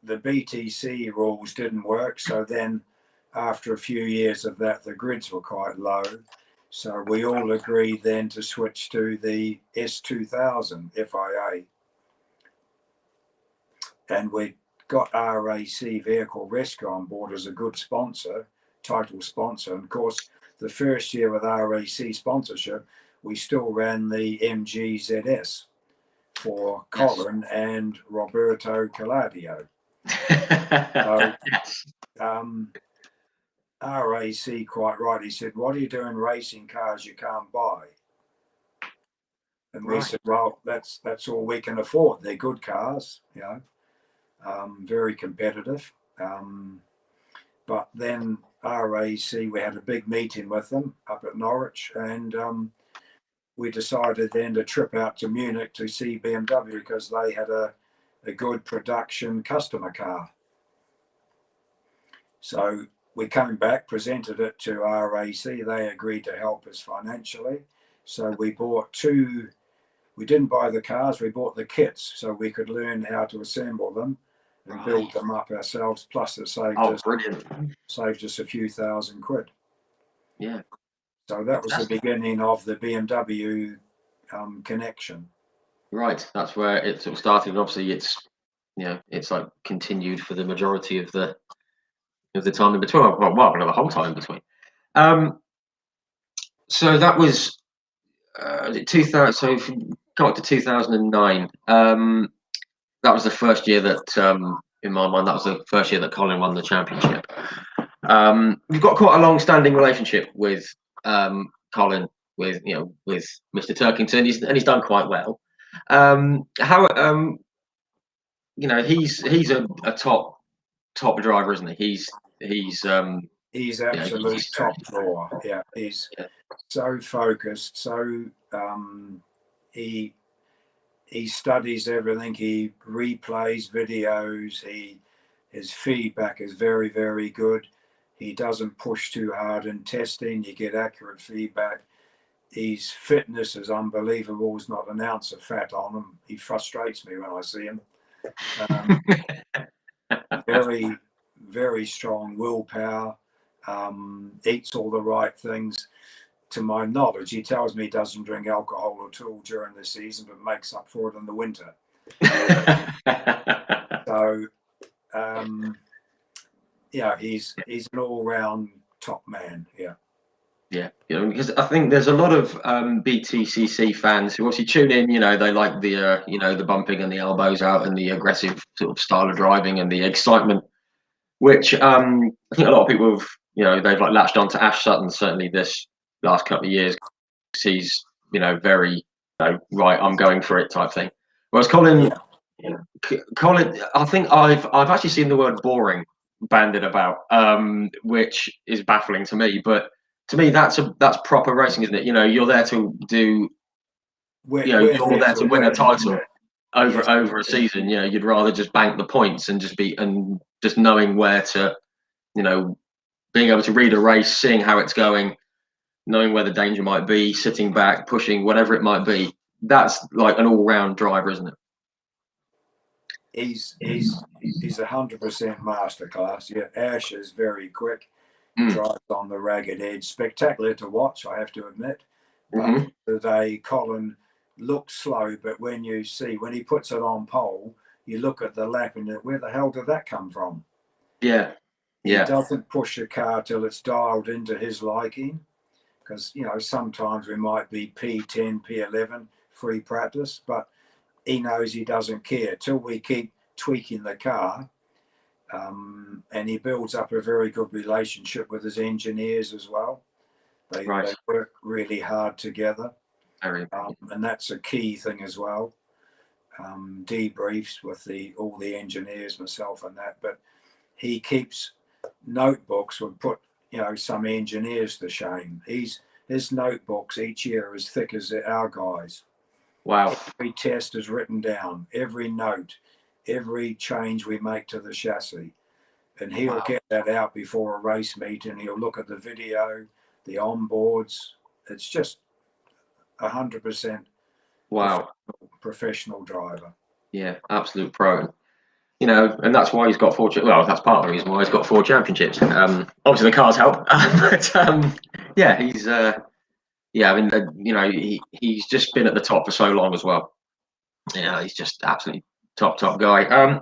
the BTC rules didn't work. So then, after a few years of that, the grids were quite low. So we all agreed then to switch to the S2000 FIA, and we got RAC Vehicle Rescue on board as a good sponsor, title sponsor. And of course, the first year with RAC sponsorship, we still ran the MGZS for Colin and Roberto Caladio. So, RAC quite rightly said, "What are you doing racing cars you can't buy?" And we said, "Well, that's all we can afford. They're good cars, you know, very competitive." But then RAC, we had a big meeting with them up at Norwich, and we decided then to trip out to Munich to see BMW, because they had a good production customer car. So we came back, presented it to RAC. They agreed to help us financially. So we bought 2. We didn't buy the cars, we bought the kits so we could learn how to assemble them and build them up ourselves. Plus it saved us a few thousand quid. Yeah. So that was the beginning of the BMW connection. Right, that's where it sort of started, and obviously it's like continued for the majority of the time in between. Well, the whole time in between. So that was 2000. So if you go up to 2009, that was the first year that, in my mind, that was the first year that Colin won the championship. We've got quite a long-standing relationship with Colin, with Mr. Turkington, and he's done quite well. He's a top driver, isn't he? He's absolute top drawer. Yeah, he's so focused. So he studies everything. He replays videos. His feedback is very, very good. He doesn't push too hard in testing. You get accurate feedback. His fitness is unbelievable. There's not an ounce of fat on him. He frustrates me when I see him. Very, very strong willpower. Eats all the right things. To my knowledge, he tells me he doesn't drink alcohol at all during the season, but makes up for it in the winter. So, he's an all-round top man. Yeah, because I think there's a lot of BTCC fans who obviously tune in. They like the bumping and the elbows out and the aggressive sort of style of driving and the excitement, which I think a lot of people have, they've like latched onto Ash Sutton, certainly this last couple of years. He's very right, I'm going for it type thing. Whereas Colin, I think I've actually seen the word boring banded about, which is baffling to me. But to me, that's proper racing, isn't it? You're there to do. You're there to win a title over a season. You'd rather just bank the points and just knowing where to, being able to read a race, seeing how it's going, knowing where the danger might be, sitting back, pushing, whatever it might be. That's like an all-round driver, isn't it? He's 100% masterclass. Yeah, Ash is very quick, drives on the ragged edge, spectacular to watch, I have to admit. But today, Colin looks slow, but when he puts it on pole, you look at the lap and where the hell did that come from? Yeah. He doesn't push the car till it's dialed into his liking, because sometimes we might be P10, P11 free practice, but he knows he doesn't care till we keep tweaking the car. And he builds up a very good relationship with his engineers as well. They work really hard together, and that's a key thing as well. Debriefs with all the engineers, myself and that, but he keeps notebooks, would put some engineers to shame. His notebooks each year are as thick as our guys. Wow. Every test is written down, every note, every change we make to the chassis, and he'll get that out before a race meet, and he'll look at the video, the onboards. It's just 100% professional driver. Yeah, absolute pro. And that's why he's got 4. Well, that's part of the reason why he's got 4 championships. Obviously, the cars help, but yeah, he's he's just been at the top for so long as well. Yeah, he's just absolutely top guy.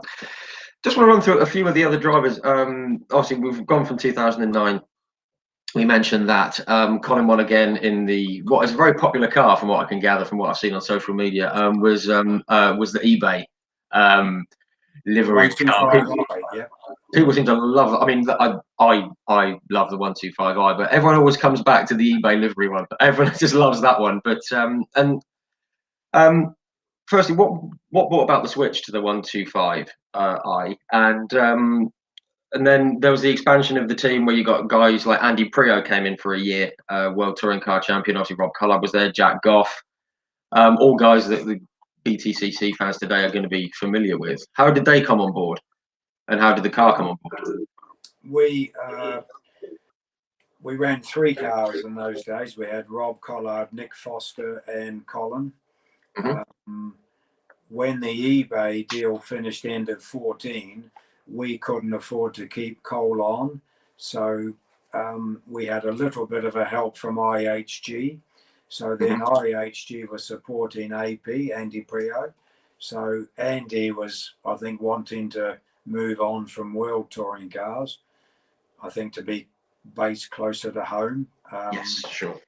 Just want to run through a few of the other drivers. Obviously, we've gone from 2009. We mentioned that Colin won again in what is a very popular car, from what I can gather from what I've seen on social media. Was the eBay livery car. People seem to love it. I mean, I love the 125i, but everyone always comes back to the eBay livery one. Everyone just loves that one. But firstly, what brought about the switch to the 125i? And then there was the expansion of the team where you got guys like Andy Prio came in for a year, World Touring Car Champion. Obviously, Rob Collard was there, Jack Goff, all guys that the BTCC fans today are going to be familiar with. How did they come on board, and how did the car come on board? We ran 3 cars in those days. We had Rob Collard, Nick Foster, and Colin. When the eBay deal finished end of 14, we couldn't afford to keep Cole on, so we had a little bit of a help from IHG. So then IHG was supporting AP, Andy Prio. So Andy was, I think, wanting to move on from World Touring Cars, I think, to be based closer to home. Yes, sure.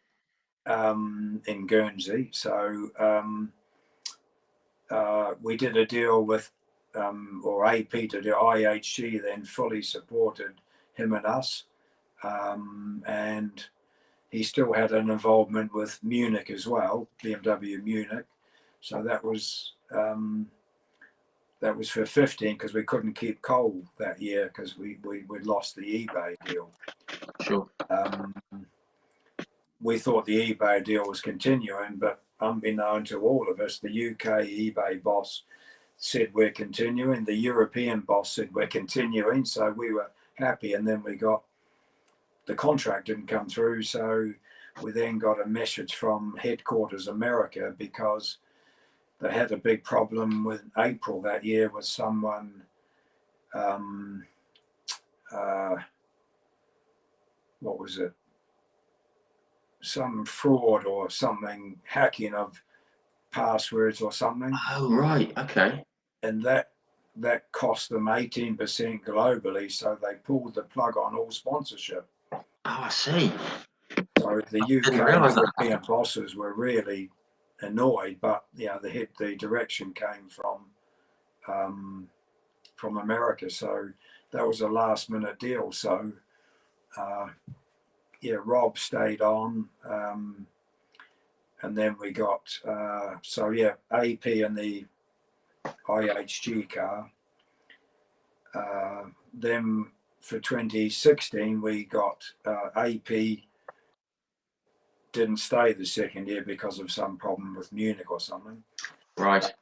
In Guernsey. So we did a deal with, or AP to do, IHG then fully supported him and us. And he still had an involvement with Munich as well, BMW Munich. So that was for 15, because we couldn't keep Cole that year because we lost the eBay deal. Sure. We thought the eBay deal was continuing, but unbeknown to all of us, the UK eBay boss said we're continuing. The European boss said we're continuing. So we were happy, and then the contract didn't come through. So we then got a message from headquarters America, because they had a big problem with April that year with someone, what was it? Some fraud or something, hacking of passwords or something. Oh, right. Okay. And that cost them 18% globally. So they pulled the plug on all sponsorship. Oh, I see. So the UK and European bosses were really annoyed, but the direction came from America. So that was a last minute deal. So Rob stayed on, and then we got AP and the IHG car. Then for 2016 we got AP didn't stay the second year because of some problem with Munich or something. Right.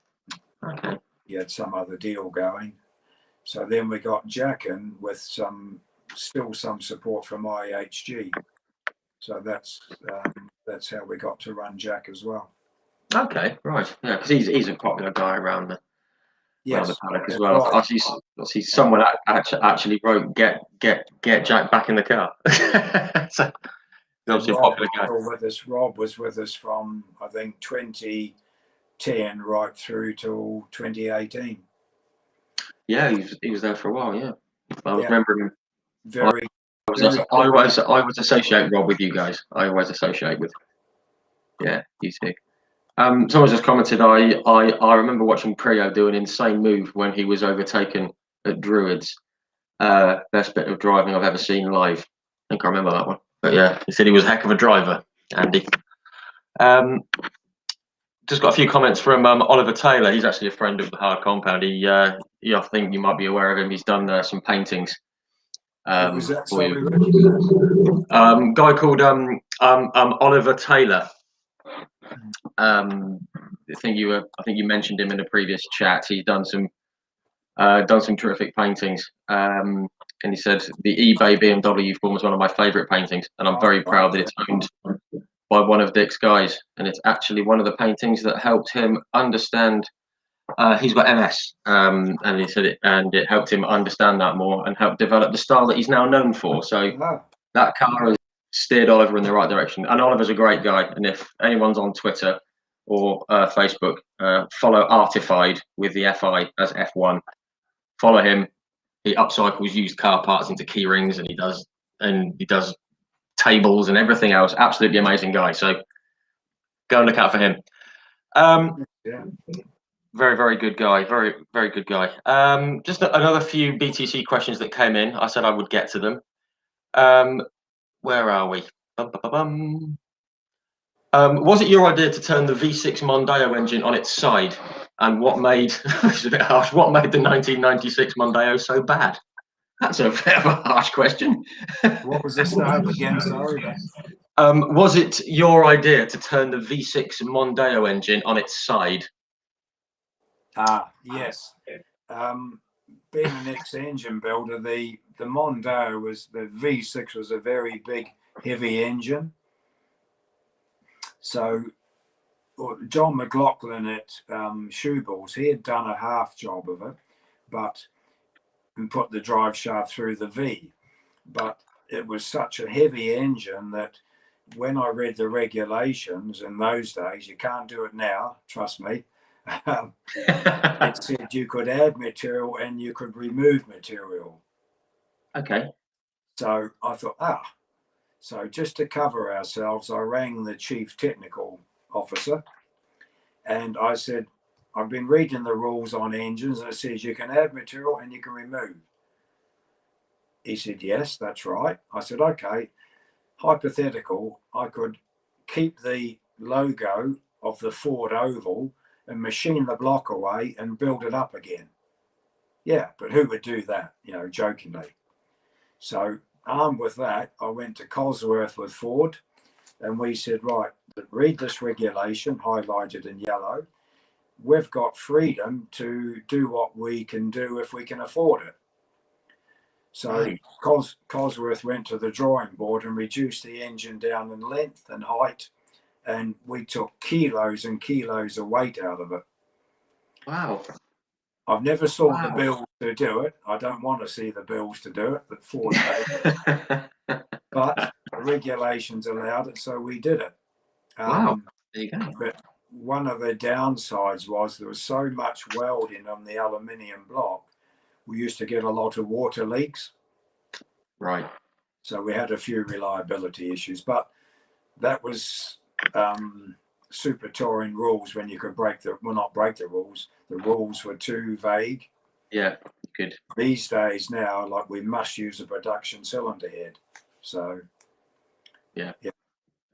Okay. He had some other deal going. So then we got Jack in with still some support from IHG. So that's how we got to run Jack as well. Okay, right. Yeah, because he's a popular guy around the paddock as well. Right. I see someone actually wrote get Jack back in the car. So, obviously a popular guy. Rob was with us from, I think, 2010 right through till 2018. Yeah, he was there for a while. Yeah, I remember him. I always associate Rob with you guys. I always associate with. Yeah, you too. Someone just commented. I remember watching Prio do an insane move when he was overtaken at Druids. best bit of driving I've ever seen live. I think I remember that one. But yeah, he said he was a heck of a driver, Andy. Just got a few comments from Oliver Taylor. He's actually a friend of the Hard Compound. I think you might be aware of him. He's done some paintings Was that for you. sorry, Guy called Oliver Taylor. I think you mentioned him in a previous chat. He's done some terrific paintings. And he said the eBay BMW form was one of my favourite paintings, and I'm very proud that it's owned by one of Dick's guys. And it's actually one of the paintings that helped him understand. He's got MS, and he said it helped him understand that more and help develop the style that he's now known for. So that car has steered Oliver in the right direction. And Oliver's a great guy. And if anyone's on Twitter or Facebook, follow Artified with the FI as F1. Follow him. He upcycles used car parts into key rings, and he does tables and everything else. Absolutely amazing guy. So go and look out for him. Very, very good guy. Very, very good guy. Just another few BTC questions that came in. I said I would get to them. Where are we? Was it your idea to turn the V6 Mondeo engine on its side? And what made it's a bit harsh? What made the 1996 Mondeo so bad? That's a bit of a harsh question. What was the start again? Sorry. Was it your idea to turn the V6 Mondeo engine on its side? Yes. Being an ex-engine builder, the Mondeo the V6 was a very big, heavy engine. So John McLaughlin at Shoeballs, he had done a half job of it, and put the drive shaft through the V. But it was such a heavy engine that when I read the regulations in those days, you can't do it now, trust me. It said you could add material and you could remove material. Okay. So I thought, so just to cover ourselves, I rang the chief technical officer and I said, I've been reading the rules on engines and it says you can add material and you can remove. He said, yes, that's right. I said, okay, hypothetical, I could keep the logo of the Ford oval and machine the block away and build it up again. Yeah, but who would do that, jokingly. So armed with that, I went to Cosworth with Ford and we said, right, read this regulation, highlighted in yellow. We've got freedom to do what we can do if we can afford it. So Cosworth went to the drawing board and reduced the engine down in length and height, and we took kilos and kilos of weight out of it. Wow. I've never saw the bills to do it. I don't want to see the bills to do it, but Ford made it. But the regulations allowed it, so we did it. Wow. There you go. But one of the downsides was there was so much welding on the aluminium block, we used to get a lot of water leaks. Right. So we had a few reliability issues, but that was Super Touring rules when you could not break the rules. The rules were too vague. Yeah, good. These days now, like we must use a production cylinder head. So yeah.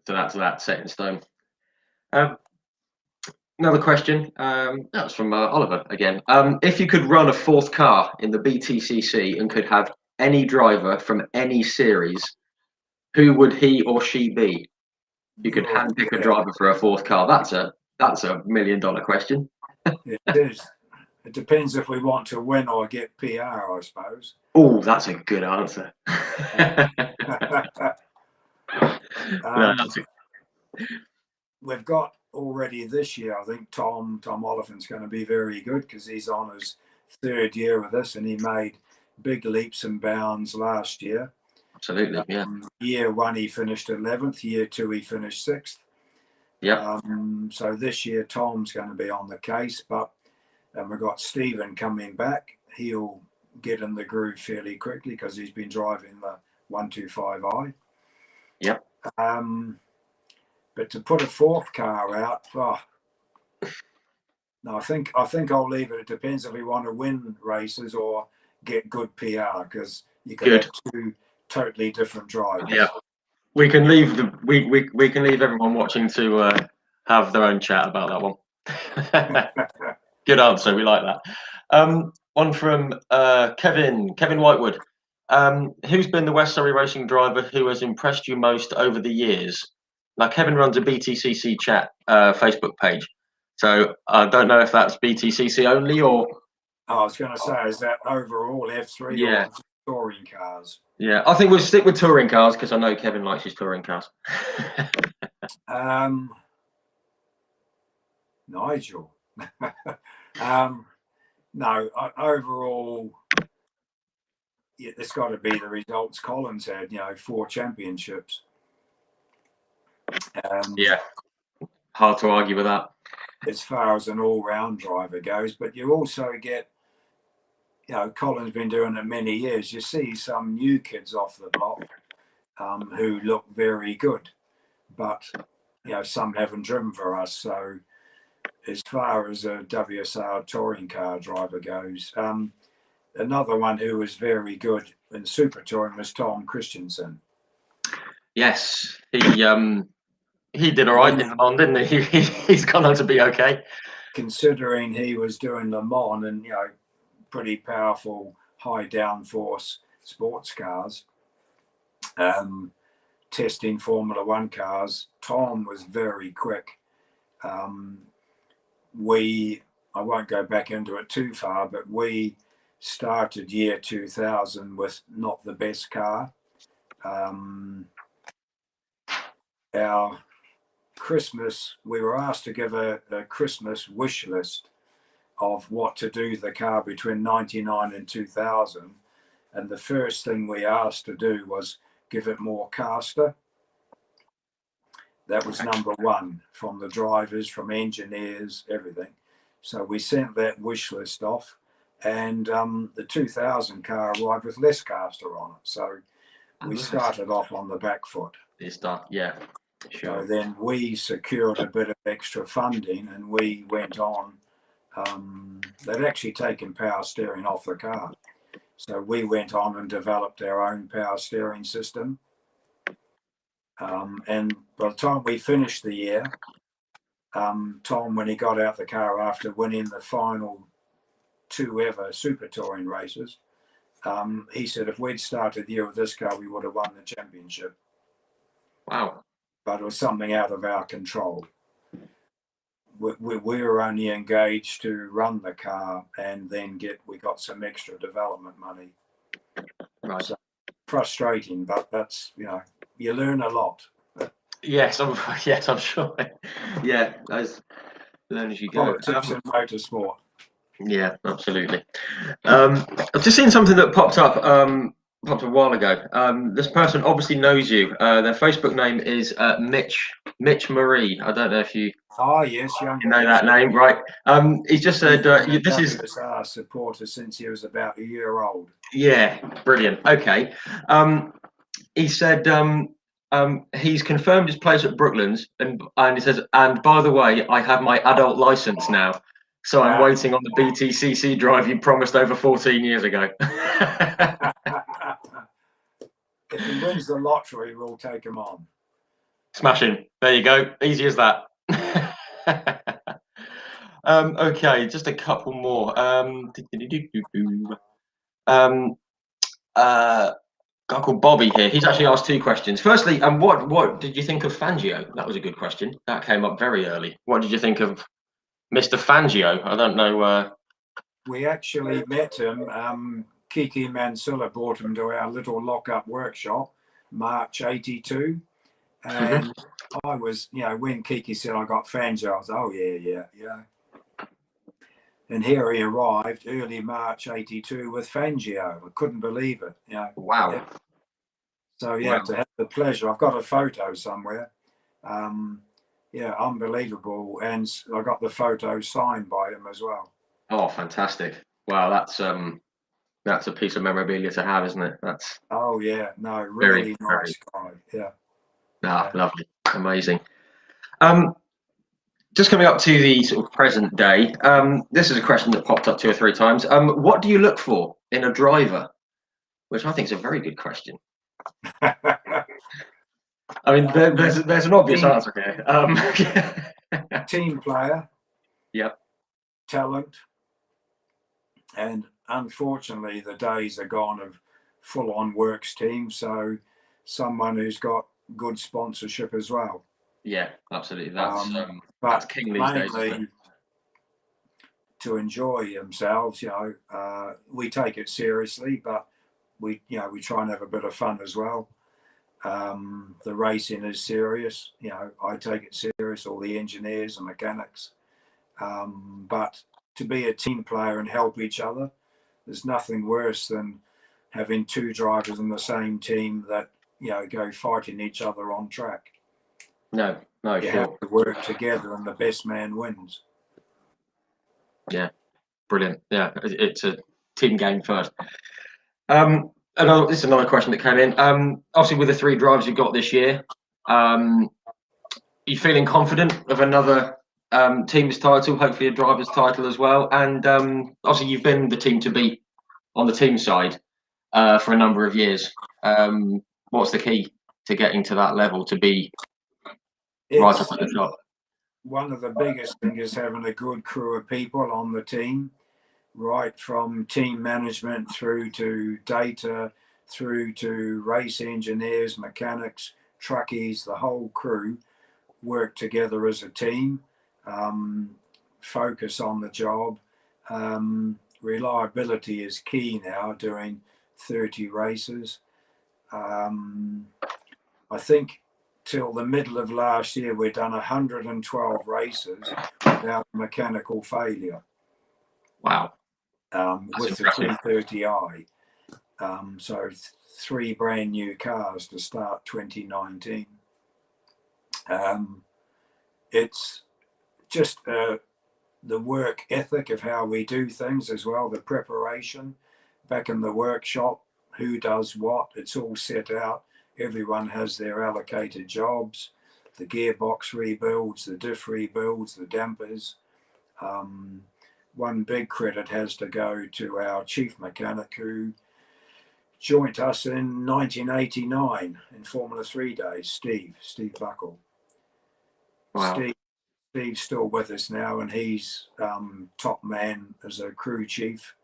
So that's set in stone. Another question. That was from Oliver again. If you could run a fourth car in the Btcc and could have any driver from any series, who would he or she be? You could handpick a driver for a fourth car. That's a $1 million question. It is. It depends if we want to win or get PR, I suppose. Oh, that's a good answer. We've got already this year, I think Tom Oliphant's going to be very good because he's on his third year with us and he made big leaps and bounds last year. Absolutely, yeah. Year one, he finished 11th. Year two, he finished 6th. Yeah. So this year, Tom's going to be on the case, but we've got Stephen coming back. He'll get in the groove fairly quickly because he's been driving the 125i. Yep. But to put a fourth car out, no, I think I'll leave it. It depends if we want to win races or get good PR, because you could Good. have two totally different drivers. Yeah, we can leave we can leave everyone watching to have their own chat about that one. Good answer. We like that. One from Kevin Whitewood. Who's been the West Surrey Racing driver who has impressed you most over the years? Now, Kevin runs a Btcc chat Facebook page, so I don't know if that's Btcc only or. I was going to say, is that overall F3 Yeah. or touring cars? Yeah, I think we'll stick with touring cars because I know Kevin likes his touring cars. Nigel. No, overall, it's got to be the results Collins had, 4 championships. Yeah, hard to argue with that. As far as an all-round driver goes, but you also get, Colin's been doing it many years. You see some new kids off the block who look very good, but some haven't driven for us. So as far as a WSR touring car driver goes, another one who was very good in super touring was Tom Christensen. Yes, he did all right in Le Mans, didn't he? He's gone on to be okay. Considering he was doing Le Mans and pretty powerful high downforce sports cars, testing Formula One cars, Tom was very quick. I won't go back into it too far, but we started year 2000 with not the best car. Our Christmas, we were asked to give a Christmas wish list of what to do to the car between 99 and 2000. And the first thing we asked to do was give it more caster. That was number one from the drivers, from engineers, everything. So we sent that wish list off, and the 2000 car arrived with less caster on it. So we started off on the back foot. Yeah, sure. So then we secured a bit of extra funding, and we went on. They'd actually taken power steering off the car. So we went on and developed our own power steering system. And by the time we finished the year, Tom, when he got out the car after winning the final 2 ever super touring races, he said if we'd started the year with this car, we would have won the championship. Wow. But it was something out of our control. We were only engaged to run the car, and then we got some extra development money. Right. So frustrating, but that's, you learn a lot. Yes, I'm sure. Yeah, as learn as you go. Politics and motorsport. Yeah, absolutely. I've just seen something that popped up a while ago. This person obviously knows you. Their Facebook name is Mitch Marie. I don't know if you. Oh yes, you know that name, right? He's just said this is WSR supporter since he was about a year old. Yeah, brilliant. Okay. He said he's confirmed his place at Brooklands, and he says, and by the way, I have my adult license now, so I'm waiting on the Btcc drive you promised over 14 years ago. If he wins the lottery, we'll take him on. Smashing. There you go. Easy as that. Okay, just a couple more. Guy called Bobby here. He's actually asked 2 questions. Firstly, what did you think of Fangio? That was a good question. That came up very early. What did you think of Mr. Fangio? I don't know. We actually met him. Kiki Mansilla brought him to our little lock-up workshop, March '82. And I was, when Kiki said I got Fangio, I was, oh, yeah. And here he arrived early March '82 with Fangio. I couldn't believe it. Wow. Yeah. So, to have the pleasure. I've got a photo somewhere. Unbelievable. And I got the photo signed by him as well. Oh, fantastic. Wow, that's a piece of memorabilia to have, isn't it? That's. Oh, yeah. No, really nice guy. Yeah. Lovely. Amazing. Just coming up to the sort of present day, this is a question that popped up 2 or 3 times. What do you look for in a driver? Which I think is a very good question. I mean, there's an obvious answer here. Team player. Yep. Talent. And unfortunately, the days are gone of full-on works team. So someone who's got good sponsorship as well. Yeah, absolutely. That's king these days, isn't it? To enjoy themselves, we take it seriously, but we try and have a bit of fun as well. The racing is serious. I take it serious, all the engineers and mechanics. But to be a team player and help each other, there's nothing worse than having two drivers in the same team that go fighting each other on track. No, you sure. have to work together, and the best man wins. Yeah, brilliant. Yeah, it's a team game first. This is another question that came in. Obviously, with the 3 drivers you got this year, are you feeling confident of another team's title, hopefully a driver's title as well? And obviously, you've been the team to beat on the team side for a number of years. What's the key to getting to that level, to be right up at the top? One of the biggest things is having a good crew of people on the team, right from team management through to data, through to race engineers, mechanics, truckies. The whole crew work together as a team, focus on the job. Reliability is key now, doing 30 races. I think till the middle of last year, we'd done 112 races without mechanical failure. Wow. With the 330i. So 3 brand new cars to start 2019. It's just the work ethic of how we do things as well, the preparation back in the workshop, who does what, it's all set out. Everyone has their allocated jobs, the gearbox rebuilds, the diff rebuilds, the dampers. One big credit has to go to our chief mechanic, who joined us in 1989 in Formula 3 days, Steve Buckle. Wow. Steve's still with us now, and he's top man as a crew chief.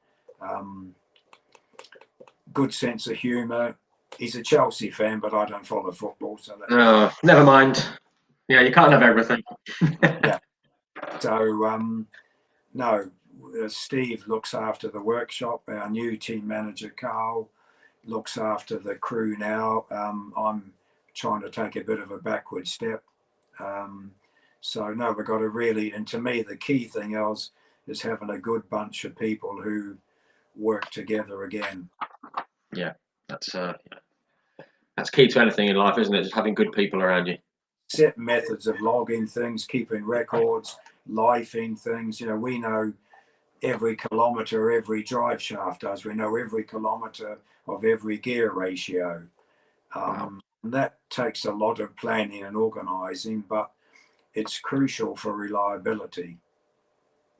Good sense of humour. He's a Chelsea fan, but I don't follow football, so never mind. Yeah, you can't have everything. Yeah. So no, Steve looks after the workshop. Our new team manager, Carl, looks after the crew now. I'm trying to take a bit of a backward step. So no, we've got to really, and to me, the key thing is having a good bunch of people who work together again. Yeah, that's key to anything in life, isn't it? Just having good people around you. Set methods of logging things, keeping records, lifing things. We know every kilometre every drive shaft does. We know every kilometre of every gear ratio. And that takes a lot of planning and organising, but it's crucial for reliability.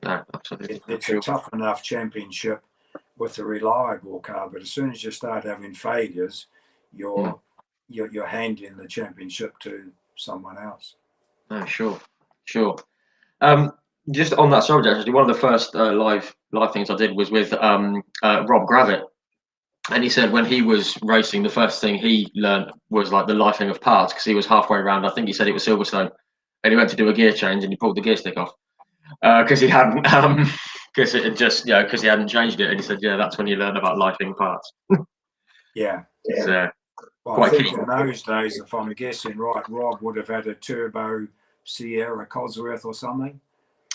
No, absolutely. It's a tough enough championship with a reliable car, but as soon as you start having failures, you're handing the championship to someone else. No, sure. Just on that subject, actually, one of the first live things I did was with Rob Gravitt, and he said when he was racing, the first thing he learned was like the lifing of parts, because he was halfway around. I think he said it was Silverstone, and he went to do a gear change and he pulled the gear stick off because he hadn't, because it had just, because he hadn't changed it, and he said, yeah, that's when you learn about lifing parts. Yeah. Well, I think in those days, if I'm guessing right, Rob would have had a turbo Sierra Cosworth or something.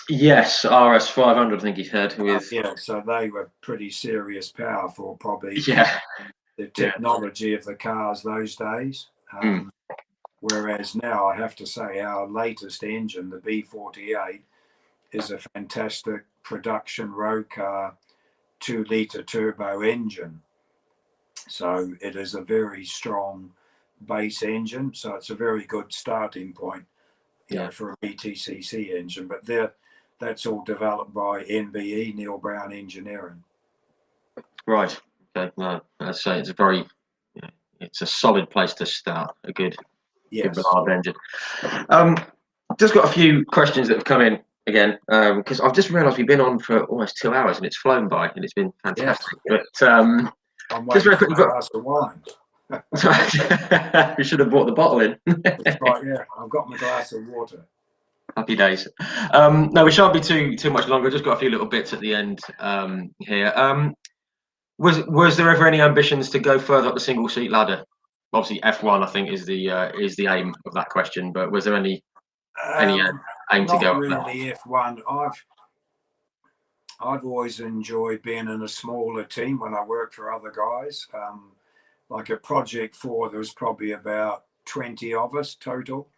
Yes, RS 500, I think he said. Yeah, so they were pretty serious power for probably the technology of the cars those days. Whereas now, I have to say, our latest engine, the B48, is a fantastic production road car 2-litre turbo engine. So it is a very strong base engine. So it's a very good starting point for a Btcc engine. But that's all developed by NBE, Neil Brown Engineering. Right. Okay. No, I'd say it's a very, yeah, it's a solid place to start. A good Yes. reliable engine. Um, just got a few questions that have come in again, because I've just realised we've been on for almost 2 hours and it's flown by and it's been Yes. fantastic. But I'm just waiting very for quickly, my glass of wine. we should have brought the bottle in. That's right. Yeah, I've got my glass of water. Happy days. No, we shan't be too much longer. Just got a few little bits at the end here. Was there ever any ambitions to go further up the single seat ladder? Obviously, F1 I think is the aim of that question. But was there any aim to Not go up there? really F1. I've always enjoyed being in a smaller team when I work for other guys. Like at Project 4, there was probably about 20 of us total.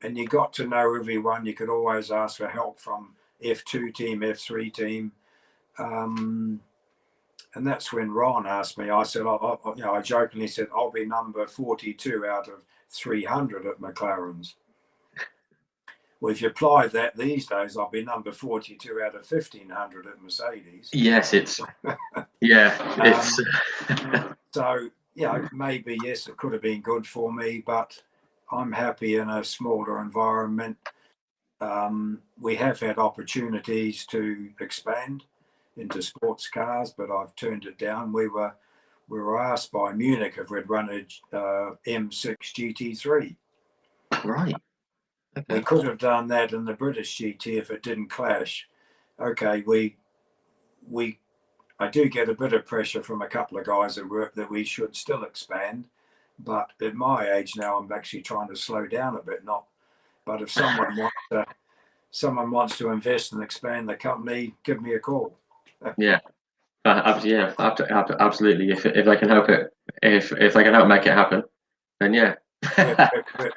And you got to know everyone. You could always ask for help from F2 team, F3 team. And that's when Ron asked me, I said, I jokingly said, I'll be number 42 out of 300 at McLaren's. Well, if you apply that these days, I'll be number 42 out of 1,500 at Mercedes. Yes, it's it's. So, maybe, yes, it could have been good for me, but I'm happy in a smaller environment. We have had opportunities to expand into sports cars, but I've turned it down. We were asked by Munich if we'd run a M6 GT3. Right. Okay. We could have done that in the British GT if it didn't clash. Okay, I do get a bit of pressure from a couple of guys at work that we should still expand, but at my age now, I'm actually trying to slow down a bit. But if someone wants to invest and expand the company, give me a call. Yeah. Absolutely. If they can help it, if they can help make it happen, then yeah.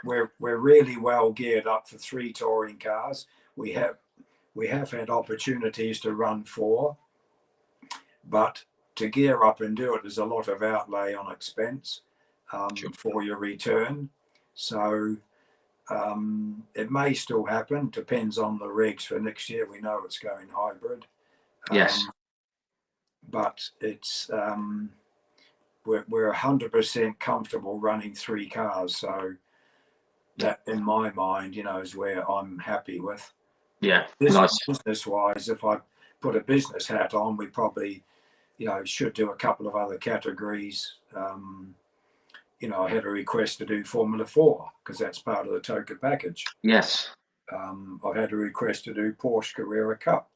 we're really well geared up for 3 touring cars. We have had opportunities to run 4, but to gear up and do it, there's a lot of outlay on expense for your return. So it may still happen. Depends on the regs for next year. We know it's going hybrid. Yes. But it's we're 100% comfortable running 3 cars. So that, in my mind, is where I'm happy with. Yeah. Nice. Business-wise, if I put a business hat on, we probably, should do a couple of other categories. I had a request to do Formula 4 because that's part of the TOCA package. Yes. I've had a request to do Porsche Carrera Cup.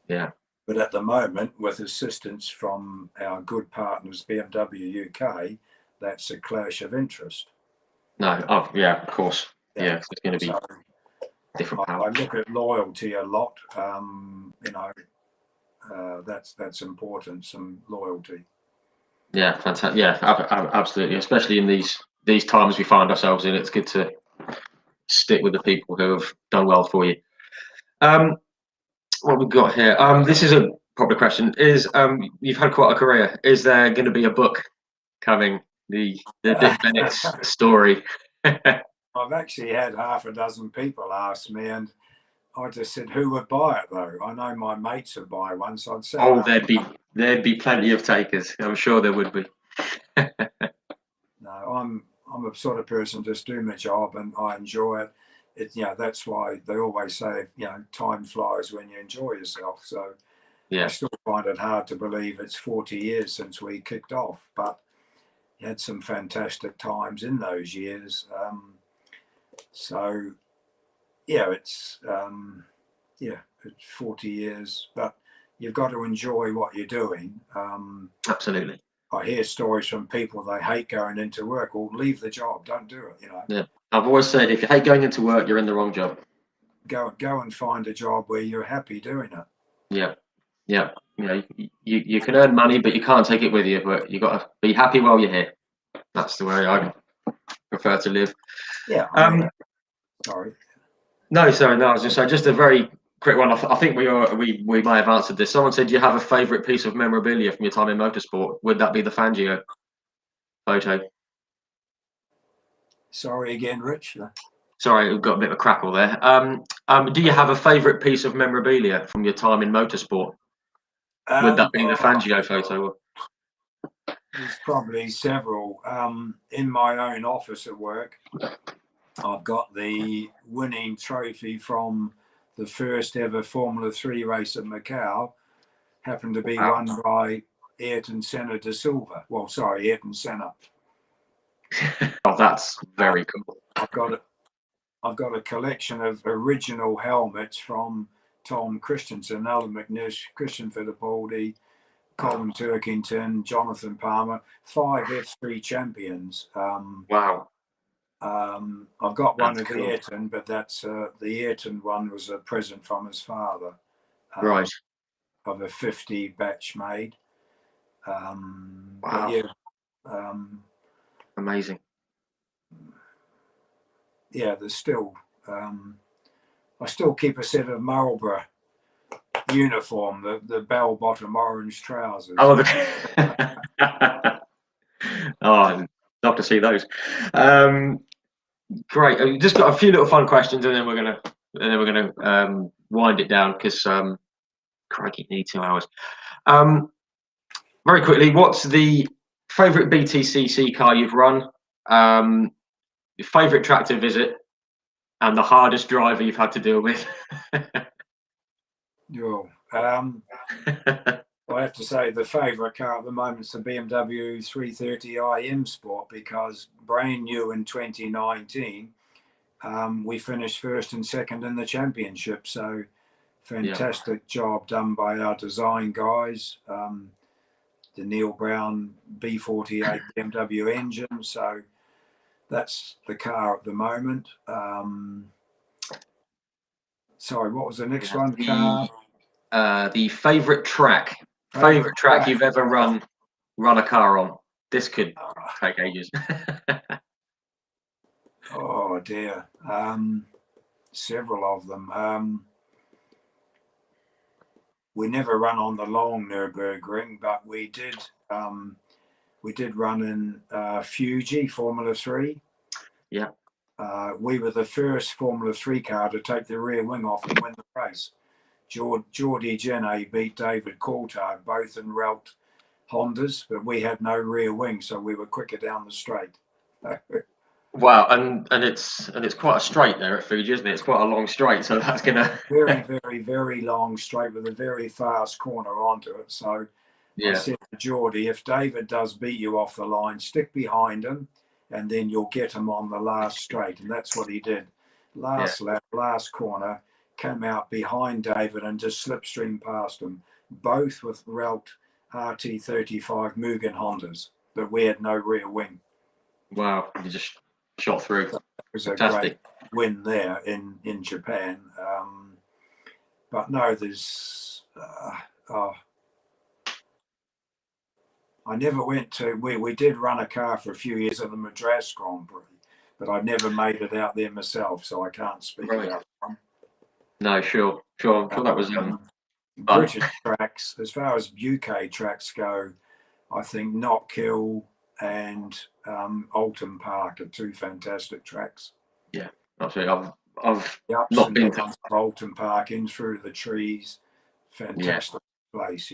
Yeah. But at the moment, with assistance from our good partners, BMW UK, that's a clash of interest. No. Oh, yeah. Of course. Yeah. It's going to be different. I look at loyalty a lot. That's important. Some loyalty. Yeah. Fantastic. Yeah. Absolutely. Especially in these times we find ourselves in, it's good to stick with the people who have done well for you. What we've got here. This is a proper question. You've had quite a career. Is there going to be a book coming? The Dick Bennetts story. I've actually had half a dozen people ask me, and I just said, who would buy it though? I know my mates would buy one, so I'd say, oh, there'd be plenty of takers. I'm sure there would be. No, I'm a sort of person just do my job and I enjoy it. That's why they always say, time flies when you enjoy yourself. So yeah. I still find it hard to believe it's 40 years since we kicked off, but you had some fantastic times in those years. So yeah, it's 40 years, but you've got to enjoy what you're doing. Absolutely. I hear stories from people, they hate going into work. Well, leave the job, don't do it. Yeah, I've always said, if you hate going into work, you're in the wrong job. Go and find a job where you're happy doing it. Yeah. You can earn money, but you can't take it with you. But you got to be happy while you're here. That's the way I prefer to live. Yeah. Sorry. No, sorry. No, I was just a very quick one. I think we may have answered this. Someone said, "Do you have a favourite piece of memorabilia from your time in motorsport?" Would that be the Fangio photo? Sorry again, Rich. Sorry, we've got a bit of a crackle there. Do you have a favourite piece of memorabilia from your time in motorsport? Would that be the Fangio photo? There's probably several. In my own office at work, I've got the winning trophy from the first ever Formula 3 race at Macau. Happened to be won by Ayrton Senna da Silva. Well, sorry, Ayrton Senna. Oh, that's very cool. I've got a collection of original helmets from Tom Christensen, Alan McNish, Christian Fittipaldi, Colin Turkington, Jonathan Palmer, 5 F3 champions. Wow. I've got one That's of cool. Ayrton, but that's the Ayrton one was a present from his father. Right. Of a 50 batch made. Wow. But yeah. Amazing. Yeah, there's still. I still keep a set of Marlborough uniform, the bell-bottom orange trousers. Oh, oh, I'd love to see those. Great. I've just got a few little fun questions, and then we're gonna wind it down because crikey, need 2 hours. Very quickly, what's the favourite Btcc car you've run? Your favourite track to visit, and the hardest driver you've had to deal with? I have to say the favourite car at the moment is the BMW 330i M Sport, because brand new in 2019, we finished first and second in the championship. So fantastic job done by our design guys. The Neil Brown B48 BMW engine. So that's the car at the moment. Sorry, what was the next one? The favourite track. Favourite track you've ever run a car on. This could take ages. Oh dear. Several of them. We never run on the long Nürburgring, but we did run in Fuji Formula 3. Yeah. We were the first Formula 3 car to take the rear wing off and win the race. Geordie Jenny beat David Coulthard, both in Relt Hondas, but we had no rear wing, so we were quicker down the straight. Wow, and it's quite a straight there at Fuji, isn't it? It's quite a long straight, so that's gonna very, very, very long straight with a very fast corner onto it. So I said to Geordie, if David does beat you off the line, stick behind him, and then you'll get him on the last straight. And that's what he did. Last lap, last corner, came out behind David and just slipstreamed past him, both with Relt RT35 Mugen Hondas, but we had no rear wing. Wow, you just shot through. It was fantastic. A great win there in Japan. But no, there's I never went to, we did run a car for a few years at the Madras Grand Prix, but I never made it out there myself, so I can't speak about them. No, sure. I'm sure that was British tracks. As far as UK tracks go, I think Knockhill and Alton Park are 2 fantastic tracks. Yeah, absolutely. I've the ups not and been downs of Alton Park, in through the trees. Fantastic place,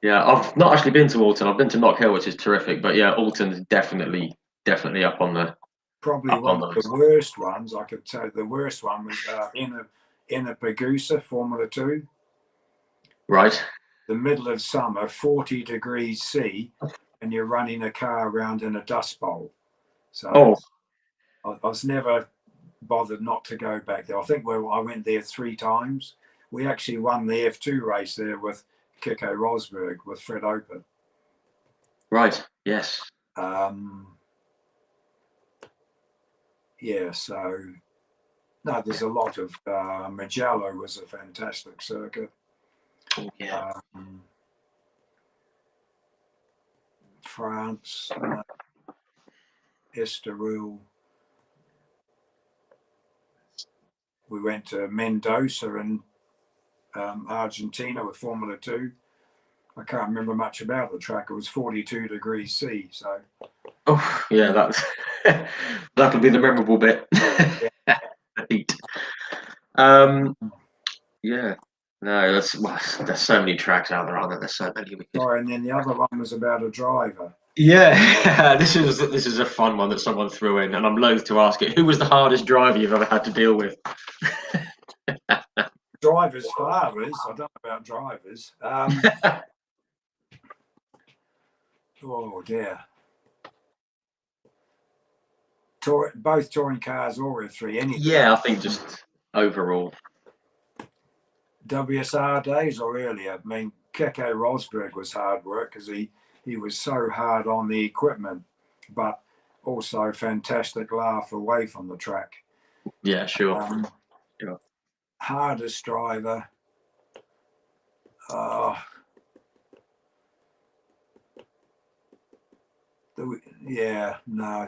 Yeah, I've not actually been to Alton. I've been to Knockhill, which is terrific. But yeah, Alton's definitely up on the. Probably one of the worst ones. I could tell the worst one was in a Pagusa Formula 2. Right. The middle of summer, 40 degrees C, and you're running a car around in a dust bowl. So I was never bothered not to go back there. I think I went there 3 times. We actually won the F2 race there with Kiko Rosberg, with Fred Open. Right, yes. Yeah, so no, there's a lot of Mugello was a fantastic circuit. Yeah. France, Estoril. We went to Mendoza in Argentina with Formula 2. I can't remember much about the track. It was 42 degrees C. So. Oh yeah, that's that'll be the memorable bit. Heat. Yeah. No, well, there's so many tracks out there, aren't there? There's so many. Sorry, and then the other one was about a driver. Yeah, this is a fun one that someone threw in, and I'm loath to ask it. Who was the hardest driver you've ever had to deal with? Drivers' fathers. I don't know about drivers. Oh dear. Both touring cars or F3. Anything. Yeah, I think just overall. WSR days or earlier. I mean, Keke Rosberg was hard work because he was so hard on the equipment, but also fantastic laugh away from the track. Yeah, sure. Yeah. Hardest driver. Yeah, no,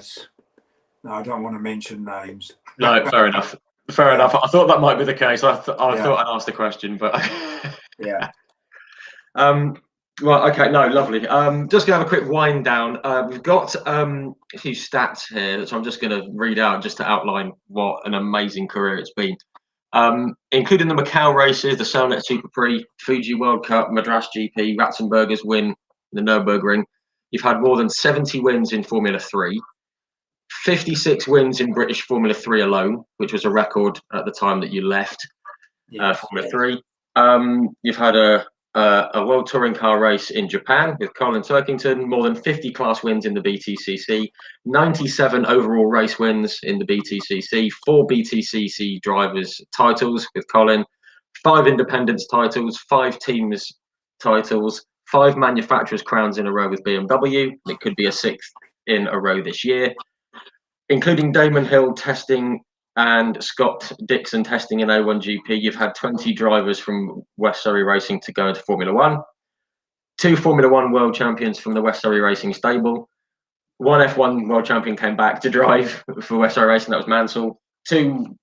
I don't want to mention names. No, fair enough. Fair enough. I thought that might be the case. I thought I'd ask the question, but yeah. Well, okay, no, lovely. Just gonna have a quick wind down. We've got a few stats here, so I'm just gonna read out just to outline what an amazing career it's been. Including the Macau races, the Cellnet Super Prix, Fuji World Cup, Madras GP, Ratzenberger's win, the Nürburgring. You've had more than 70 wins in Formula 3, 56 wins in British Formula 3 alone, which was a record at the time that you left Formula 3. You've had a World Touring Car race in Japan with Colin Turkington, more than 50 class wins in the Btcc, 97 overall race wins in the Btcc, 4 Btcc drivers titles with Colin, 5 independents titles, 5 teams titles, 5 manufacturers crowns in a row with BMW. It could be a 6th in a row this year, including Damon Hill testing and Scott Dixon testing in A1GP. You've had 20 drivers from West Surrey Racing to go into Formula 1, 2 Formula 1 world champions from the West Surrey Racing stable, 1 F1 world champion came back to drive for West Surrey Racing, that was Mansell, 2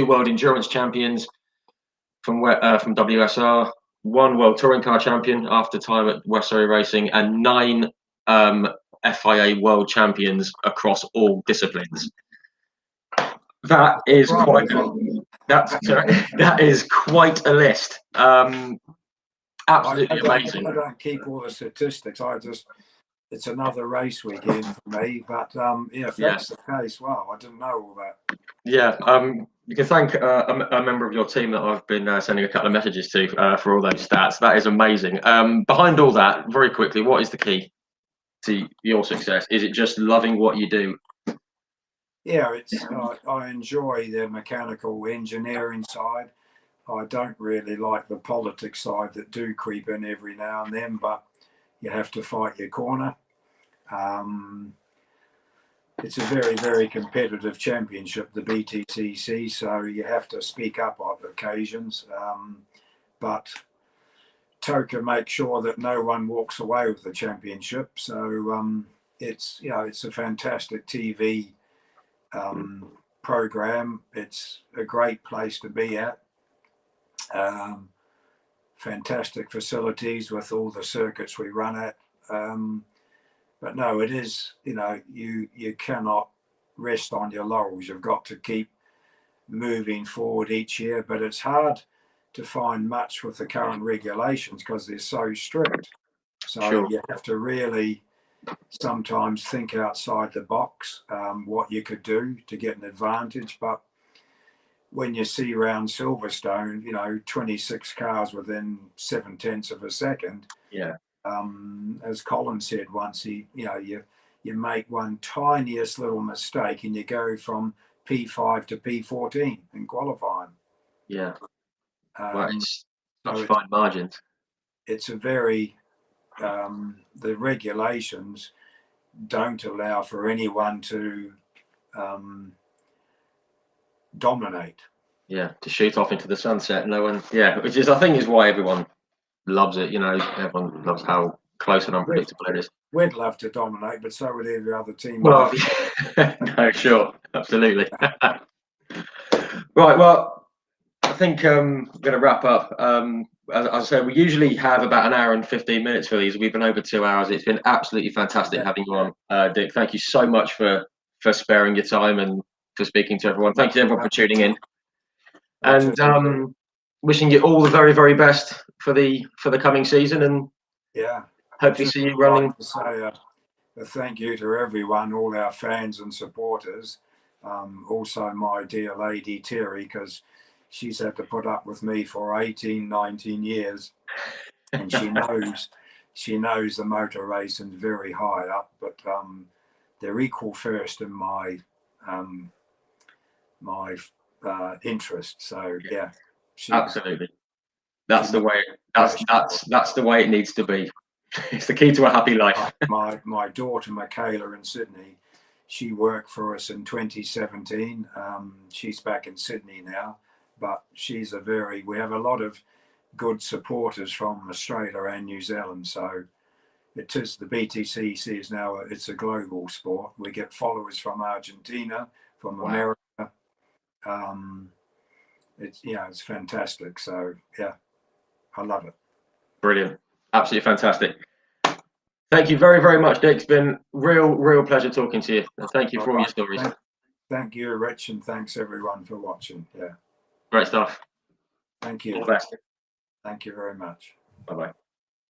world endurance champions from WSR, 1 world touring car champion after time at West Surrey Racing, and 9 FIA world champions across all disciplines. That is quite that is quite a list. Absolutely amazing. I don't keep all the statistics. It's another race weekend for me. But if that's the case, wow, I didn't know all that. Yeah, you can thank a member of your team that I've been sending a couple of messages to for all those stats. That is amazing. Behind all that, very quickly, what is the key to your success? Is it just loving what you do? Yeah, I enjoy the mechanical engineering side. I don't really like the politics side that do creep in every now and then, but you have to fight your corner. It's a very, very competitive championship, the Btcc, so you have to speak up on occasions. But Toka makes sure that no one walks away with the championship. So it's a fantastic TV program. It's a great place to be at. Fantastic facilities with all the circuits we run at. But no, it is, you cannot rest on your laurels. You've got to keep moving forward each year, but it's hard to find much with the current regulations because they're so strict. So you have to really sometimes think outside the box, what you could do to get an advantage. But when you see around Silverstone, 26 cars within 0.7 of a second. Yeah. As Colin said once, you make one tiniest little mistake and you go from P5 to P14 in qualifying. Yeah. Well, it's such fine margins. It's a very the regulations don't allow for anyone to dominate. Yeah, to shoot off into the sunset. No one. Yeah, which is I think is why everyone loves it. Everyone loves how close and unpredictable it is. We'd love to dominate, but so would every other team. Well, no, sure, absolutely. Right, well, I think I'm going to wrap up. As I said, we usually have about an hour and 15 minutes for these. We've been over 2 hours. It's been absolutely fantastic having you on, Dick. Thank you so much for sparing your time and for speaking to everyone. Thank you everyone for tuning in. And wishing you all the very, very best for the coming season, and Yeah, hopefully see you running. Like to say a thank you to everyone, all our fans and supporters. Also my dear lady Terry, because she's had to put up with me for 18, 19 years, and she knows the motor racing very high up, but they're equal first in my interest. So yeah, absolutely. That's the way. That's the way it needs to be. It's the key to a happy life. My daughter Michaela in Sydney, she worked for us in 2017. She's back in Sydney now, but we have a lot of good supporters from Australia and New Zealand. So it is, the Btcc is now it's a global sport. We get followers from Argentina, from America. It's fantastic. So yeah, I love it. Brilliant. Absolutely fantastic. Thank you very, very much, Dick. It's been real pleasure talking to you. And thank you for all your stories. Thank you, Rich, and thanks everyone for watching. Yeah. Great stuff. Thank you. All the best. Thank you very much. Bye-bye.